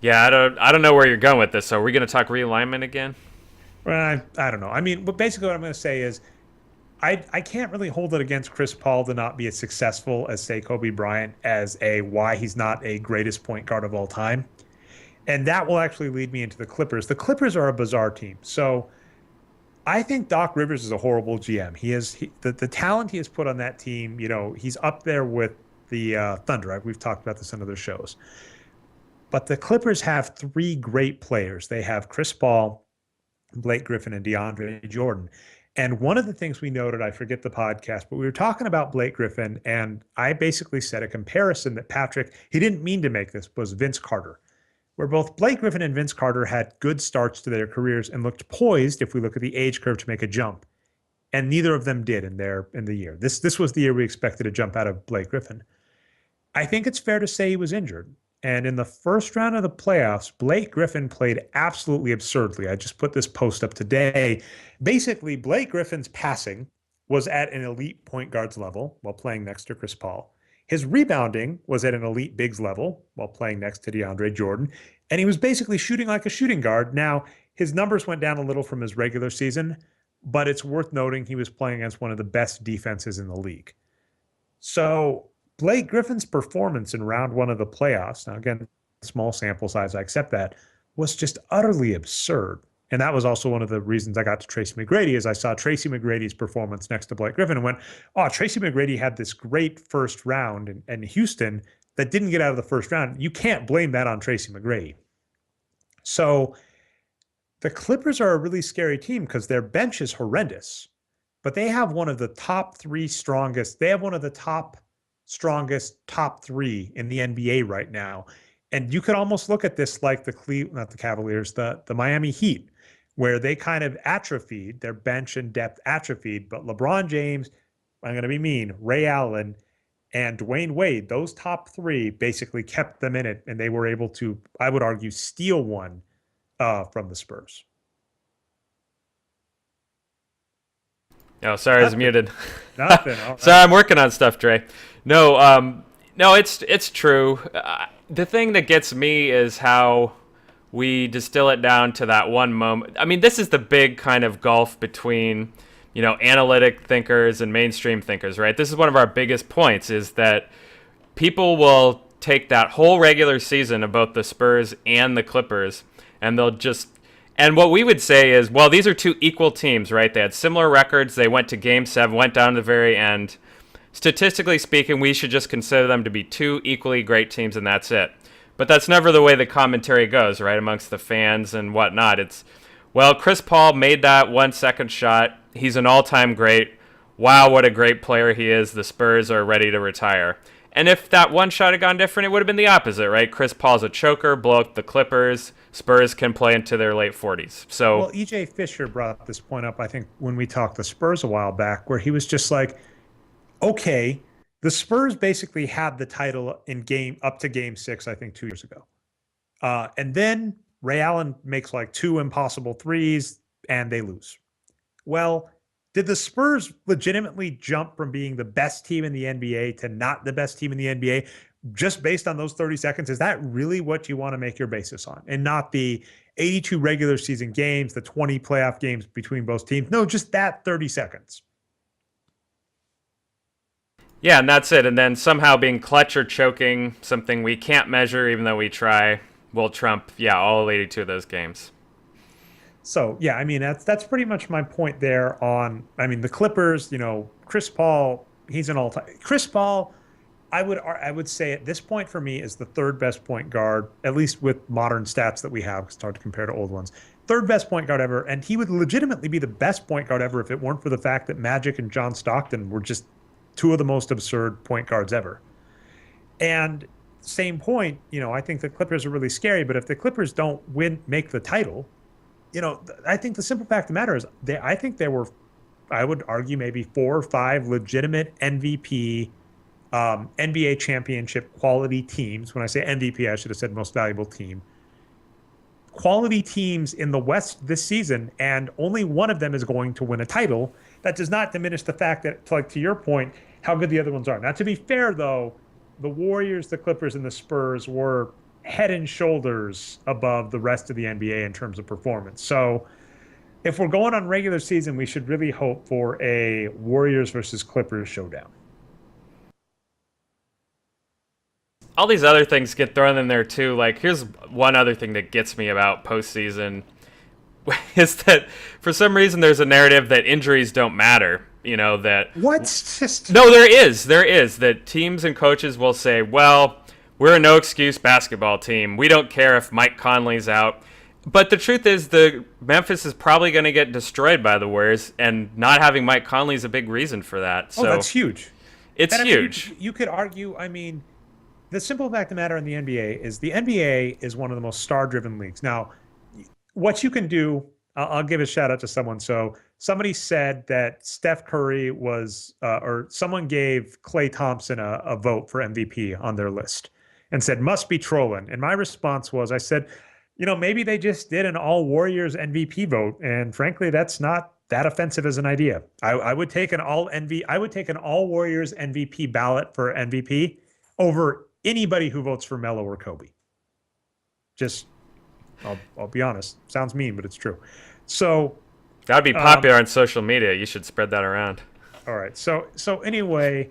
Yeah, I don't know where you're going with this. So are we going to talk realignment again? Well, I don't know. But basically what I'm going to say is I can't really hold it against Chris Paul to not be as successful as, say, Kobe Bryant as why he's not a greatest point guard of all time. And that will actually lead me into the Clippers. The Clippers are a bizarre team. So I think Doc Rivers is a horrible GM. The talent he has put on that team, he's up there with the Thunder. We've talked about this on other shows. But the Clippers have 3 great players. They have Chris Paul, Blake Griffin, and DeAndre Jordan. And one of the things we noted, I forget the podcast, but we were talking about Blake Griffin, and I basically said a comparison that Patrick, he didn't mean to make this, was Vince Carter, where both Blake Griffin and Vince Carter had good starts to their careers and looked poised, if we look at the age curve, to make a jump. And neither of them did in the year. This was the year we expected a jump out of Blake Griffin. I think it's fair to say he was injured. And in the first round of the playoffs, Blake Griffin played absolutely absurdly. I just put this post up today. Basically, Blake Griffin's passing was at an elite point guard's level while playing next to Chris Paul. His rebounding was at an elite bigs level while playing next to DeAndre Jordan. And he was basically shooting like a shooting guard. Now, his numbers went down a little from his regular season, but it's worth noting he was playing against one of the best defenses in the league. So Blake Griffin's performance in round one of the playoffs, now again, small sample size, I accept that, was just utterly absurd. And that was also one of the reasons I got to Tracy McGrady, is I saw Tracy McGrady's performance next to Blake Griffin and went, oh, Tracy McGrady had this great first round in Houston that didn't get out of the first round. You can't blame that on Tracy McGrady. So the Clippers are a really scary team because their bench is horrendous, but they have one of the top strongest top three in the NBA right now. And you could almost look at this like not the Cavaliers, the Miami Heat, where they kind of atrophied, their bench and depth atrophied, but LeBron James, I'm going to be mean, Ray Allen, and Dwayne Wade, those top three basically kept them in it, and they were able to, I would argue, steal one from the Spurs. Oh, sorry, I was muted. Nothing. All right. Sorry, I'm working on stuff, Dre. No, it's true. The thing that gets me is how we distill it down to that one moment. I mean, this is the big kind of gulf between, analytic thinkers and mainstream thinkers, right? This is one of our biggest points, is that people will take that whole regular season of both the Spurs and the Clippers, and and what we would say is, well, these are two equal teams, right? They had similar records. They went to Game 7, went down to the very end. Statistically speaking, we should just consider them to be two equally great teams, and that's it. But that's never the way the commentary goes, right, amongst the fans and whatnot. It's, well, Chris Paul made that 1 second shot. He's an all-time great. Wow, what a great player he is. The Spurs are ready to retire. And if that one shot had gone different, it would have been the opposite, right? Chris Paul's a choker, blow up the Clippers. Spurs can play into their late 40s. So, well, E.J. Fisher brought this point up, I think, when we talked the Spurs a while back, where he was just like, okay, the Spurs basically had the title up to Game 6, I think, 2 years ago. And then Ray Allen makes like two impossible threes, and they lose. Well, did the Spurs legitimately jump from being the best team in the NBA to not the best team in the NBA just based on those 30 seconds? Is that really what you want to make your basis on, and not the 82 regular season games, the 20 playoff games between both teams? No, just that 30 seconds. Yeah, and that's it. And then somehow being clutch or choking, something we can't measure even though we try, will trump, all 82 of those games. So, yeah, I mean, that's pretty much my point there on, I mean, the Clippers, Chris Paul, he's an all-time. Chris Paul, I would say at this point for me is the third best point guard, at least with modern stats that we have, because it's hard to compare to old ones. Third best point guard ever, and he would legitimately be the best point guard ever if it weren't for the fact that Magic and John Stockton were just two of the most absurd point guards ever. And same point, I think the Clippers are really scary, but if the Clippers don't make the title, I think the simple fact of the matter is I think there were, I would argue, maybe 4 or 5 legitimate MVP, NBA championship quality teams. When I say MVP, I should have said most valuable team. Quality teams in the West this season, and only one of them is going to win a title. That does not diminish the fact that, like to your point, how good the other ones are. Now, to be fair, though, the Warriors, the Clippers, and the Spurs were head and shoulders above the rest of the NBA in terms of performance. So if we're going on regular season, we should really hope for a Warriors versus Clippers showdown. All these other things get thrown in there too. Like, here's one other thing that gets me about postseason is that for some reason there's a narrative that injuries don't matter. That what's just no, there is that teams and coaches will say, well, we're a no excuse basketball team. We don't care if Mike Conley's out. But the truth is, the Memphis is probably going to get destroyed by the Warriors, and not having Mike Conley is a big reason for that. Oh, that's So huge. it's And I mean, huge. you could argue, I mean, the simple fact of the matter in the NBA is the NBA is one of the most star-driven leagues. Now, what you can do, I'll give a shout out to someone. So somebody said that Steph Curry was, or someone gave Klay Thompson a vote for MVP on their list and said, must be trolling. And my response was, I said, maybe they just did an all Warriors MVP vote. And frankly, that's not that offensive as an idea. I would take I would take an all Warriors MVP ballot for MVP over anybody who votes for Melo or Kobe. Just I'll be honest. Sounds mean, but it's true. So, That would be um, popular on social media. You should spread that around. all right. So anyway,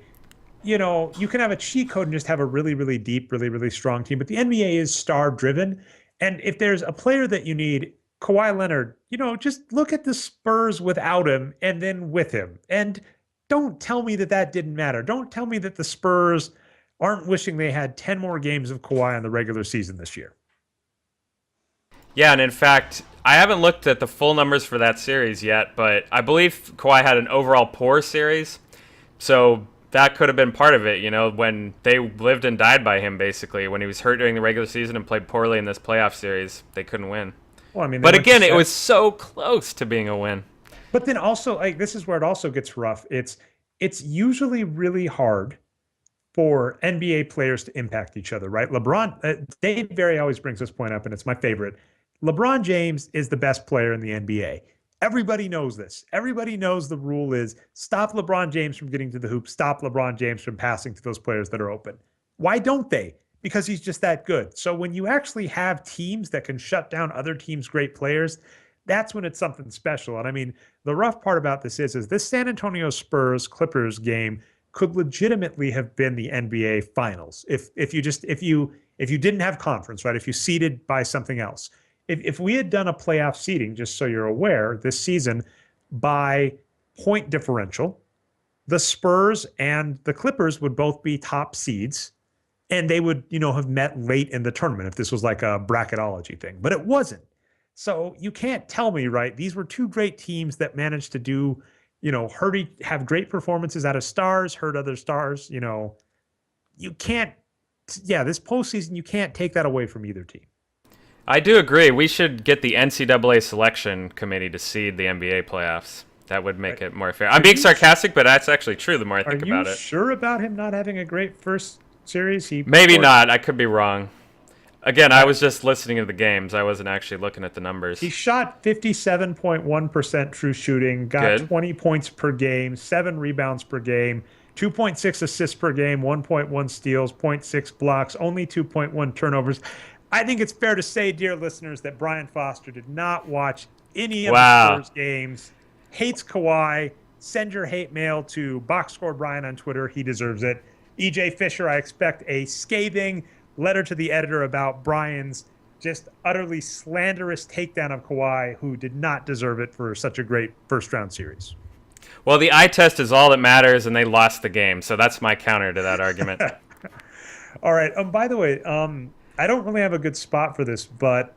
you can have a cheat code and just have a really, really deep, really, really strong team. But the NBA is star driven. And if there's a player that you need, Kawhi Leonard, just look at the Spurs without him and then with him. And don't tell me that that didn't matter. Don't tell me that the Spurs aren't wishing they had 10 more games of Kawhi in the regular season this year. Yeah, and in fact, I haven't looked at the full numbers for that series yet, but I believe Kawhi had an overall poor series. So that could have been part of it, when they lived and died by him, basically. When he was hurt during the regular season and played poorly in this playoff series, they couldn't win. Well, I mean, they But went to again, it set. was so close to being a win. But then also, like, this is where it also gets rough. It's usually really hard for NBA players to impact each other, right? Dave Barry always brings this point up, and it's my favorite. LeBron James is the best player in the NBA. Everybody knows this. Everybody knows the rule is stop LeBron James from getting to the hoop, stop LeBron James from passing to those players that are open. Why don't they? Because he's just that good. So when you actually have teams that can shut down other teams' great players, that's when it's something special. And I mean, the rough part about this is this San Antonio Spurs Clippers game could legitimately have been the NBA Finals if you didn't have conference, right? If you seeded by something else. If we had done a playoff seeding, just so you're aware, this season by point differential, the Spurs and the Clippers would both be top seeds, and they would, have met late in the tournament if this was like a bracketology thing. But it wasn't. So you can't tell me, right? These were two great teams that managed to do, have great performances out of stars, hurt other stars. You can't, yeah, this postseason, you can't take that away from either team. I do agree. We should get the NCAA selection committee to seed the NBA playoffs. That would make it more fair. I'm being sarcastic, but that's actually true the more I Are think you about it. sure about him not having a great first series? Maybe not. I could be wrong. Again, I was just listening to the games. I wasn't actually looking at the numbers. He shot 57.1% true shooting, got Good. 20 points per game, 7 rebounds per game, 2.6 assists per game, 1.1 steals, zero point 0.6 blocks, only 2.1 turnovers. I think it's fair to say, dear listeners, that Brian Foster did not watch any of the Wow. Spurs games, hates Kawhi. Send your hate mail to Boxscore Brian on Twitter. He deserves it. EJ Fisher, I expect a scathing letter to the editor about Brian's just utterly slanderous takedown of Kawhi, who did not deserve it for such a great first round series. Well, the eye test is all that matters, and they lost the game. So that's my counter to that argument. All right. By the way, I don't really have a good spot for this, but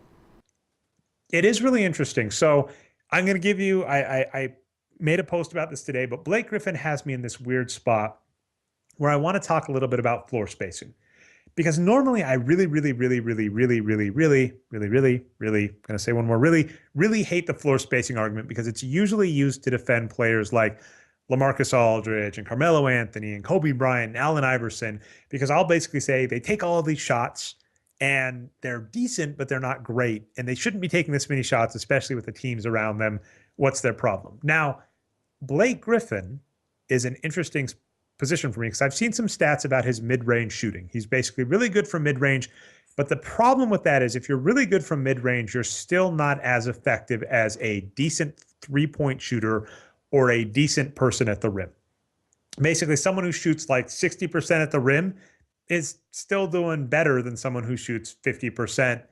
it is really interesting. So I'm going to give you, I made a post about this today, but Blake Griffin has me in this weird spot where I want to talk a little bit about floor spacing. Because normally I really, really, really, really, really, really, really, really, really, really, going to say one more, really, really hate the floor spacing argument because it's usually used to defend players like LaMarcus Aldridge and Carmelo Anthony and Kobe Bryant and Allen Iverson, because I'll basically say they take all of these shots and they're decent, but they're not great. And they shouldn't be taking this many shots, especially with the teams around them. What's their problem? Now, Blake Griffin is an interesting position for me because I've seen some stats about his mid-range shooting. He's basically really good from mid-range, but the problem with that is if you're really good from mid-range, you're still not as effective as a decent three-point shooter or a decent person at the rim. Basically, someone who shoots like 60% at the rim is still doing better than someone who shoots 50%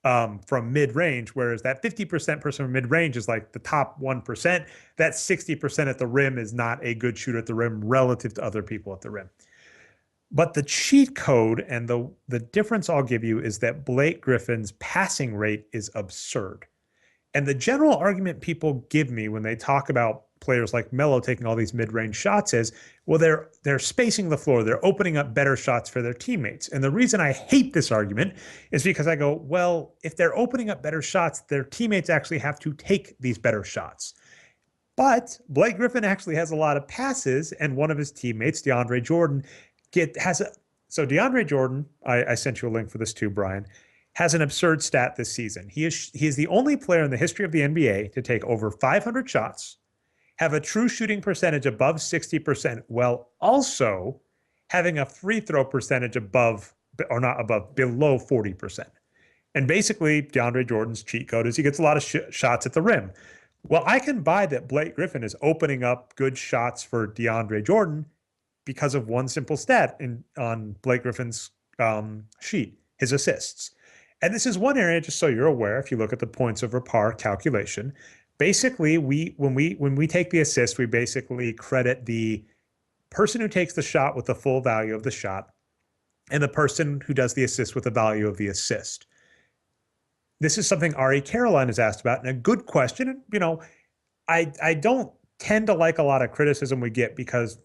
from mid-range, whereas that 50% person from mid-range is like the top 1%. That 60% at the rim is not a good shooter at the rim relative to other people at the rim. But the cheat code and the difference I'll give you is that Blake Griffin's passing rate is absurd. And the general argument people give me when they talk about players like Melo taking all these mid-range shots is, well, they're spacing the floor, they're opening up better shots for their teammates. And the reason I hate this argument is because I go, well, if they're opening up better shots, their teammates actually have to take these better shots. But Blake Griffin actually has a lot of passes, and one of his teammates, DeAndre Jordan, has a so DeAndre Jordan. I sent you a link for this too, Brian. Has an absurd stat this season. He is the only player in the history of the NBA to take over 500 shots, have a true shooting percentage above 60%, while also having a free throw percentage above, or not above, below 40%. And basically, DeAndre Jordan's cheat code is he gets a lot of shots at the rim. Well, I can buy that Blake Griffin is opening up good shots for DeAndre Jordan because of one simple stat on Blake Griffin's sheet, his assists. And this is one area, just so you're aware, if you look at the points over par calculation, basically when we take the assist, we basically credit the person who takes the shot with the full value of the shot and the person who does the assist with the value of the assist. This is something Ari Caroline has asked about, and a good question. And, I don't tend to like a lot of criticism we get because,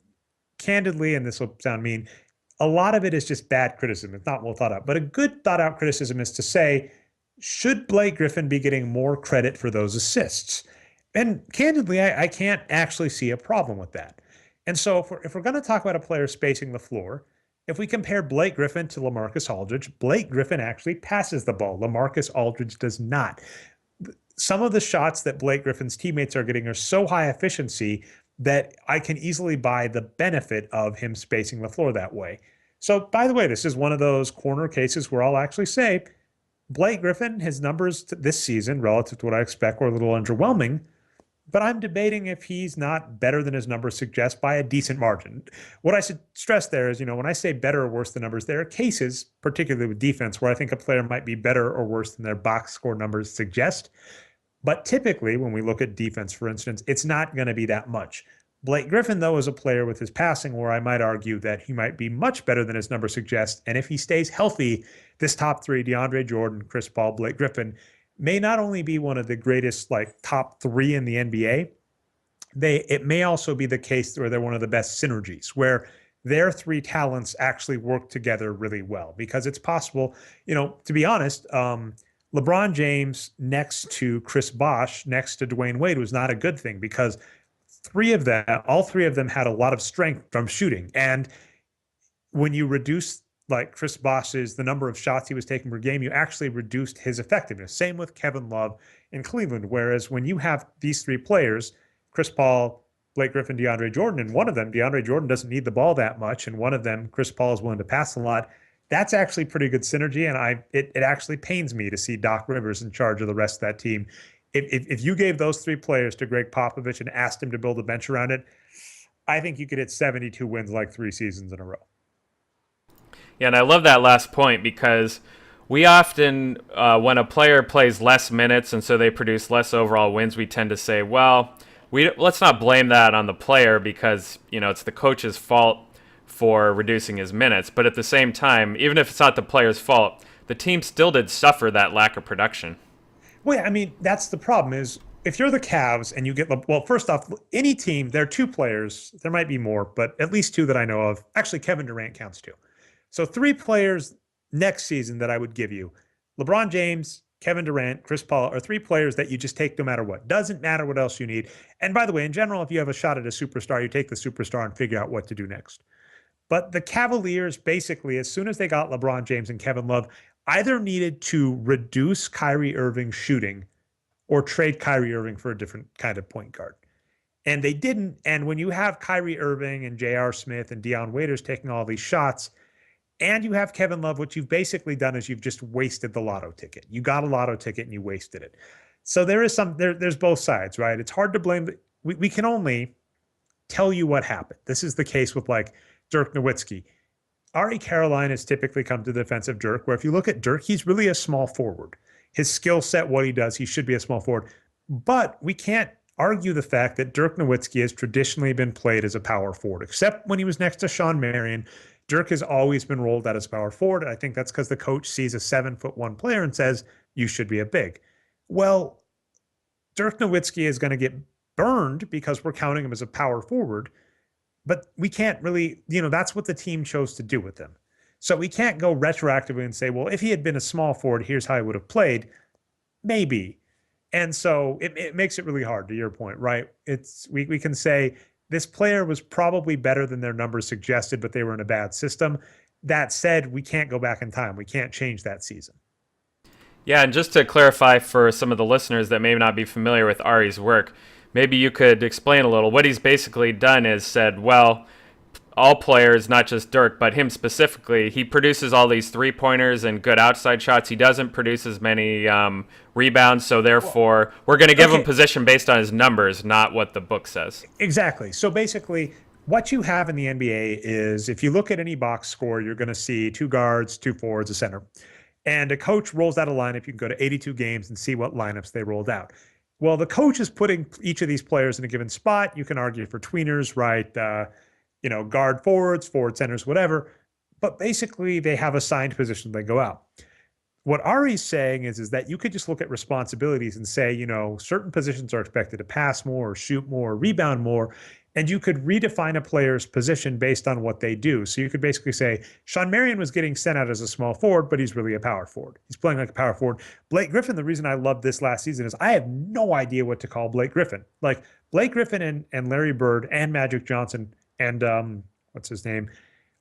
candidly, and this will sound mean, a lot of it is just bad criticism. It's not well thought out. But a good thought out criticism is to say, should Blake Griffin be getting more credit for those assists? And candidly, I can't actually see a problem with that. And so if we're going to talk about a player spacing the floor, if we compare Blake Griffin to LaMarcus Aldridge, Blake Griffin actually passes the ball. LaMarcus Aldridge does not. Some of the shots that Blake Griffin's teammates are getting are so high efficiency that I can easily buy the benefit of him spacing the floor that way. So, by the way, this is one of those corner cases where I'll actually say Blake Griffin, his numbers this season relative to what I expect were a little underwhelming, but I'm debating if he's not better than his numbers suggest by a decent margin. What I should stress there is, when I say better or worse than numbers, there are cases, particularly with defense, where I think a player might be better or worse than their box score numbers suggest. But typically, when we look at defense, for instance, it's not going to be that much. Blake Griffin, though, is a player with his passing where I might argue that he might be much better than his numbers suggest. And if he stays healthy, this top three, DeAndre Jordan, Chris Paul, Blake Griffin, may not only be one of the greatest top three in the NBA, it may also be the case where they're one of the best synergies, where their three talents actually work together really well. Because it's possible, to be honest, LeBron James next to Chris Bosh, next to Dwayne Wade was not a good thing because all three of them had a lot of strength from shooting. And when you reduce Chris Bosh's, the number of shots he was taking per game, you actually reduced his effectiveness. Same with Kevin Love in Cleveland. Whereas when you have these three players, Chris Paul, Blake Griffin, DeAndre Jordan, and one of them, DeAndre Jordan, doesn't need the ball that much, and one of them, Chris Paul, is willing to pass a lot. That's actually pretty good synergy, and it actually pains me to see Doc Rivers in charge of the rest of that team. If you gave those three players to Greg Popovich and asked him to build a bench around it, I think you could hit 72 wins 3 seasons in a row. Yeah, and I love that last point because we often, when a player plays less minutes and so they produce less overall wins, we tend to say, well, let's not blame that on the player because, it's the coach's fault for reducing his minutes. But at the same time, even if it's not the player's fault, the team still did suffer that lack of production. Well, yeah, that's the problem is if you're the Cavs and you get, first off, any team, there are two players, there might be more, but at least two that I know of. Actually, Kevin Durant counts too. So 3 players next season that I would give you, LeBron James, Kevin Durant, Chris Paul, are 3 players that you just take no matter what. Doesn't matter what else you need. And by the way, in general, if you have a shot at a superstar, you take the superstar and figure out what to do next. But the Cavaliers, basically, as soon as they got LeBron James and Kevin Love, either needed to reduce Kyrie Irving's shooting or trade Kyrie Irving for a different kind of point guard. And they didn't. And when you have Kyrie Irving and J.R. Smith and Deion Waiters taking all these shots, and you have Kevin Love, what you've basically done is you've just wasted the lotto ticket. You got a lotto ticket and you wasted it. So there's both sides, right? It's hard to blame. We can only tell you what happened. This is the case with Dirk Nowitzki. Ari Caroline has typically come to the defense of Dirk, where if you look at Dirk, he's really a small forward. His skill set, what he does, he should be a small forward. But we can't argue the fact that Dirk Nowitzki has traditionally been played as a power forward, except when he was next to Sean Marion. Dirk has always been rolled out as power forward. I think that's because the coach sees a 7'1" player and says, you should be a big. Well, Dirk Nowitzki is going to get burned because we're counting him as a power forward, but we can't really, that's what the team chose to do with him. So we can't go retroactively and say, well, if he had been a small forward, here's how he would have played. Maybe. And so it makes it really hard, to your point, right? We can say this player was probably better than their numbers suggested, but they were in a bad system. That said, we can't go back in time. We can't change that season. Yeah, and just to clarify for some of the listeners that may not be familiar with Ari's work, maybe you could explain a little. What he's basically done is said, well, all players, not just Dirk, but him specifically, he produces all these three-pointers and good outside shots. He doesn't produce as many rebounds, so therefore we're going to give him position based on his numbers, not what the book says. Exactly. So basically, what you have in the NBA is if you look at any box score, you're going to see two guards, two forwards, a center. And a coach rolls out a lineup. You can go to 82 games and see what lineups they rolled out. Well, the coach is putting each of these players in a given spot. You can argue for tweeners, right? Guard forwards, forward centers, whatever. But basically, they have assigned positions they go out. What Ari's saying is that you could just look at responsibilities and say, certain positions are expected to pass more, or shoot more, or rebound more. And you could redefine a player's position based on what they do. So you could basically say, Sean Marion was getting sent out as a small forward, but he's really a power forward. He's playing like a power forward. Blake Griffin, the reason I loved this last season is I have no idea what to call Blake Griffin. Like Blake Griffin and Larry Bird and Magic Johnson and what's his name?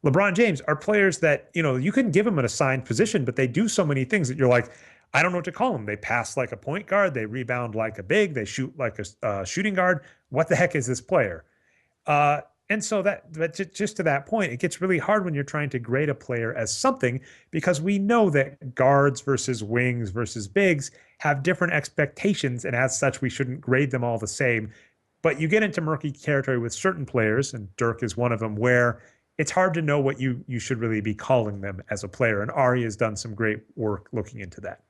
LeBron James are players that, you couldn't give them an assigned position, but they do so many ththings that you're like, I don't know what to call them. They pass like a point guard. They rebound like a big. They shoot like a shooting guard. What the heck is this player? And so just to that point, it gets really hard when you're trying to grade a player as something because we know that guards versus wings versus bigs have different expectations. And as such, we shouldn't grade them all the same. But you get into murky territory with certain players, and Dirk is one of them, where it's hard to know what you should really be calling them as a player. And Ari has done some great work looking into that.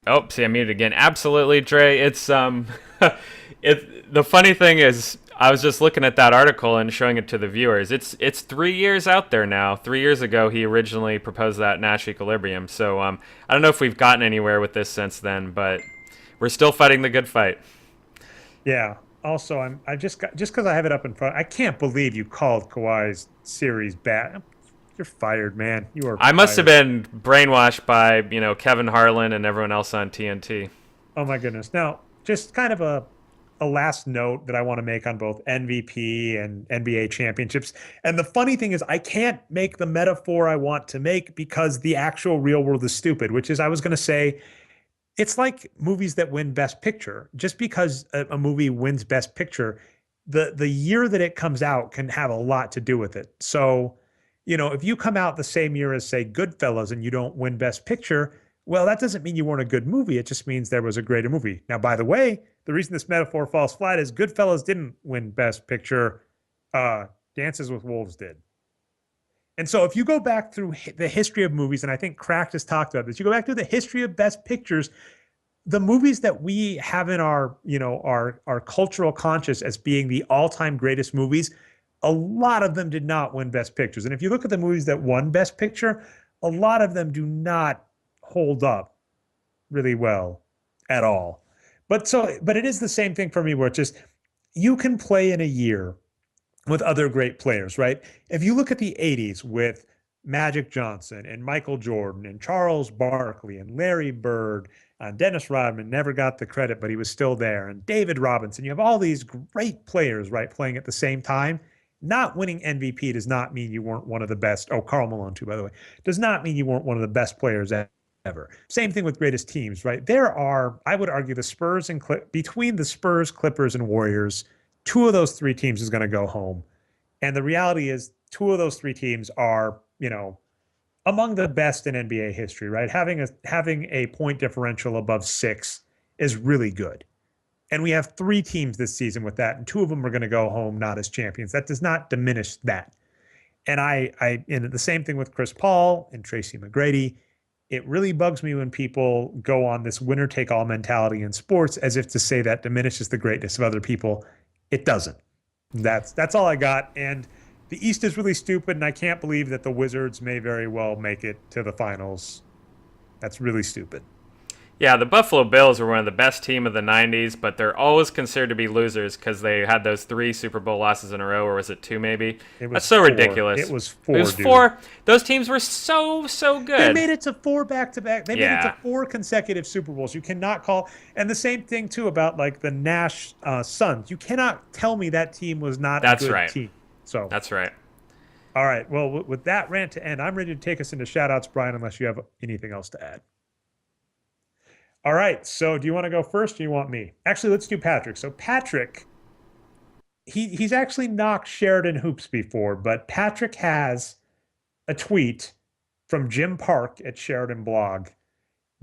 Oh, see, I'm muted again. Absolutely, Dre. It's the funny thing is, I was just looking at that article and showing it to the viewers. It's 3 years out there now. 3 years ago, he originally proposed that Nash equilibrium. So I don't know if we've gotten anywhere with this since then, but we're still fighting the good fight. Yeah. Also, I just because I have it up in front, I can't believe you called Kawhi's series bad. You're fired, man. You are. I must have been brainwashed by Kevin Harlan and everyone else on TNT. Oh my goodness. Now, just kind of a last note that I want to make on both MVP and NBA championships. And the funny thing is, I can't make the metaphor I want to make because the actual real world is stupid. Which is, I was going to say, it's like movies that win Best Picture. Just because a movie wins Best Picture, the year that it comes out can have a lot to do with it. So, if you come out the same year as, say, Goodfellas and you don't win Best Picture, well, that doesn't mean you weren't a good movie. It just means there was a greater movie. Now, by the way, the reason this metaphor falls flat is Goodfellas didn't win Best Picture. Dances with Wolves did. And so if you go back through the history of movies, and I think Cracked has talked about this, you go back through the history of Best Pictures, the movies that we have in our cultural conscious as being the all-time greatest movies, a lot of them did not win Best Pictures. And if you look at the movies that won Best Picture, a lot of them do not hold up really well at all. But it is the same thing for me where it's just, you can play in a year with other great players, right? If you look at the 80s with Magic Johnson and Michael Jordan and Charles Barkley and Larry Bird, Dennis Rodman never got the credit, but he was still there, and David Robinson, you have all these great players, right, playing at the same time. Not winning MVP does not mean you weren't one of the best. Oh, Karl Malone too, by the way. Does not mean you weren't one of the best players ever. Same thing with greatest teams, right? There are, I would argue, the Spurs and between the Spurs, Clippers, and Warriors, two of those three teams is going to go home. And the reality is, two of those three teams are, among the best in NBA history, right? Having a point differential above 6 is really good. And we have three teams this season with that, and two of them are going to go home not as champions. That does not diminish that. And and the same thing with Chris Paul and Tracy McGrady. It really bugs me when people go on this winner-take-all mentality in sports as if to say that diminishes the greatness of other people. It doesn't. That's all I got. And the East is really stupid, and I can't believe that the Wizards may very well make it to the finals. That's really stupid. Yeah, the Buffalo Bills were one of the best team of the '90s, but they're always considered to be losers because they had those 3 Super Bowl losses in a row, or was it 2 maybe? It That's was so four. ridiculous. It was It four, was dude. 4. Those teams were so They good. made it to 4 back-to-back. They made it to Yeah, 4 consecutive Super Bowls. You cannot call, and the same thing too about like the Nash Suns. You cannot tell me that team was not a that's good right. team. So, That's right. all right. Well, with that rant to end, I'm ready to take us into shoutouts, Brian, unless you have anything else to add. All right. So, do you want to go first or do you want me? Actually, let's do Patrick. So, Patrick, he's actually knocked Sheridan Hoops before, but Patrick has a tweet from Jim Park at Sheridan Blog.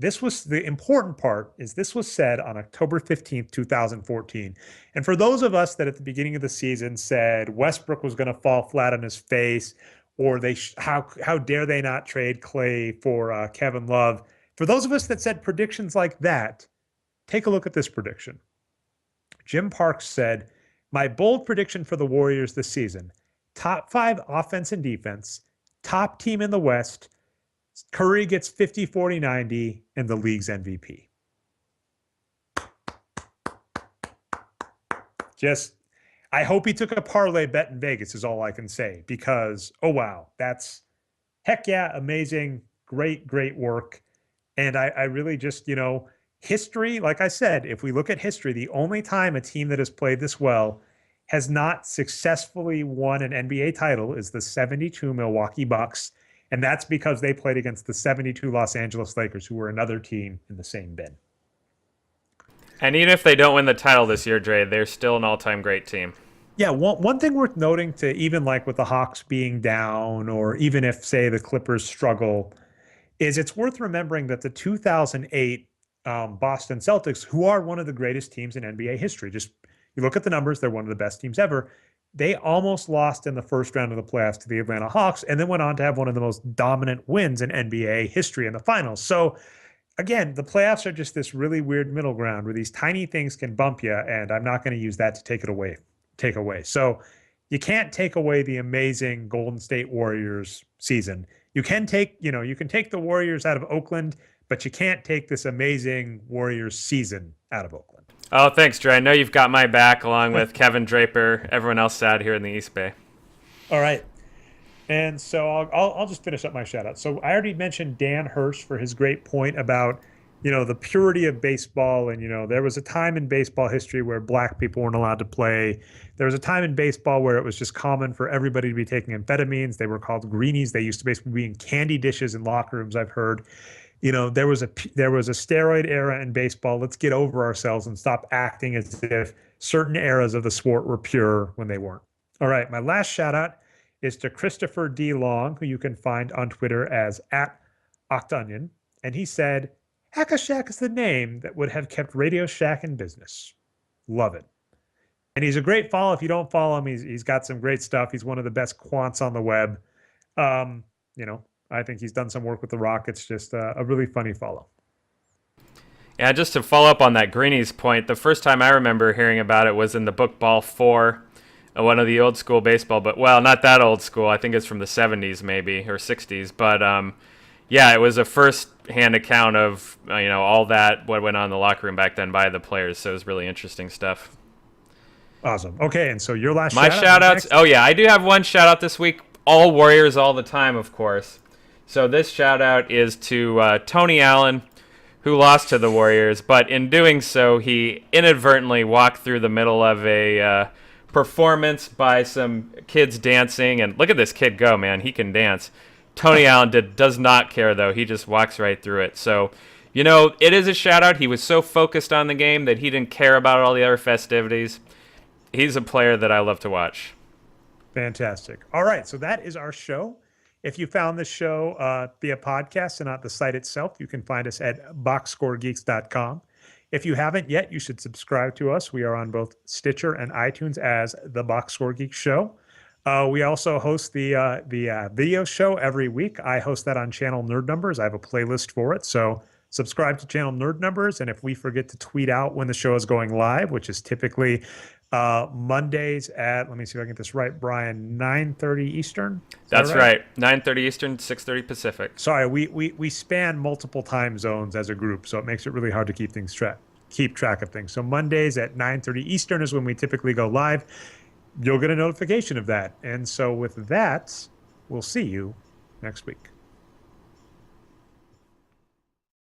This was the important part is this was said on October 15th, 2014. And for those of us that at the beginning of the season said Westbrook was going to fall flat on his face, or how dare they not trade Clay for Kevin Love? For those of us that said predictions like that, take a look at this prediction. Jim Parks said, "My bold prediction for the Warriors this season: top 5 offense and defense, top team in the West. Curry gets 50, 40, 90, and the league's MVP." Just, I hope he took a parlay bet in Vegas, is all I can say, because, oh, wow, that's heck yeah, amazing, great work. And I really just, history, like I said, if we look at history, the only time a team that has played this well has not successfully won an NBA title is the 72 Milwaukee Bucks. And that's because they played against the 72 Los Angeles Lakers, who were another team in the same bin. And even if they don't win the title this year, Dre, they're still an all-time great team. Yeah, one thing worth noting to even like with the Hawks being down, or even if, say, the Clippers struggle, is it's worth remembering that the 2008 Boston Celtics, who are one of the greatest teams in NBA history, just you look at the numbers, they're one of the best teams ever. They almost lost in the first round of the playoffs to the Atlanta Hawks and then went on to have one of the most dominant wins in NBA history in the finals. So, again, the playoffs are just this really weird middle ground where these tiny things can bump you, and I'm not going to use that to take away. So, you can't take away the amazing Golden State Warriors season. You can take the Warriors out of Oakland, but you can't take this amazing Warriors season out of Oakland. Oh, thanks, Dre. I know you've got my back along with Kevin Draper, everyone else out here in the East Bay. All right. And so I'll just finish up my shout out. So I already mentioned Dan Hirsch for his great point about, the purity of baseball. And, there was a time in baseball history where black people weren't allowed to play. There was a time in baseball where it was just common for everybody to be taking amphetamines. They were called greenies. They used to basically be in candy dishes in locker rooms, I've heard. There was a steroid era in baseball. Let's get over ourselves and stop acting as if certain eras of the sport were pure when they weren't. All right, my last shout out is to Christopher D. Long, who you can find on Twitter as @Octonion. And he said, "Hack-a-Shack is the name that would have kept Radio Shack in business." Love it. And he's a great follow. If you don't follow him, he's got some great stuff. He's one of the best quants on the web. I think he's done some work with the Rockets. Just a really funny follow. Yeah, just to follow up on that Greenies point, the first time I remember hearing about it was in the book Ball 4, one of the old school baseball, but, well, not that old school. I think it's from the 70s maybe, or 60s. But, yeah, it was a first-hand account of, all that, what went on in the locker room back then by the players. So it was really interesting stuff. Awesome. Okay, and so your last My shout-outs. Oh, yeah, I do have one shout-out this week. All Warriors all the time, of course. So this shout-out is to Tony Allen, who lost to the Warriors, but in doing so, he inadvertently walked through the middle of a performance by some kids dancing. And look at this kid go, man. He can dance. Tony Allen does not care, though. He just walks right through it. So, it is a shout-out. He was so focused on the game that he didn't care about all the other festivities. He's a player that I love to watch. Fantastic. All right, so that is our show. If you found this show via podcast and not the site itself, you can find us at boxscoregeeks.com. If you haven't yet, you should subscribe to us. We are on both Stitcher and iTunes as the Boxscore Geeks Show. We also host the video show every week. I host that on Channel Nerd Numbers. I have a playlist for it. So subscribe to Channel Nerd Numbers. And if we forget to tweet out when the show is going live, which is typically Mondays at, let me see if I can get this right, Brian, 9:30 Eastern. Is that That's right? right. 9:30 Eastern, 6:30 Pacific. Sorry, we span multiple time zones as a group, so it makes it really hard to keep track of things. So Mondays at 9:30 Eastern is when we typically go live. You'll get a notification of that. And so with that, we'll see you next week.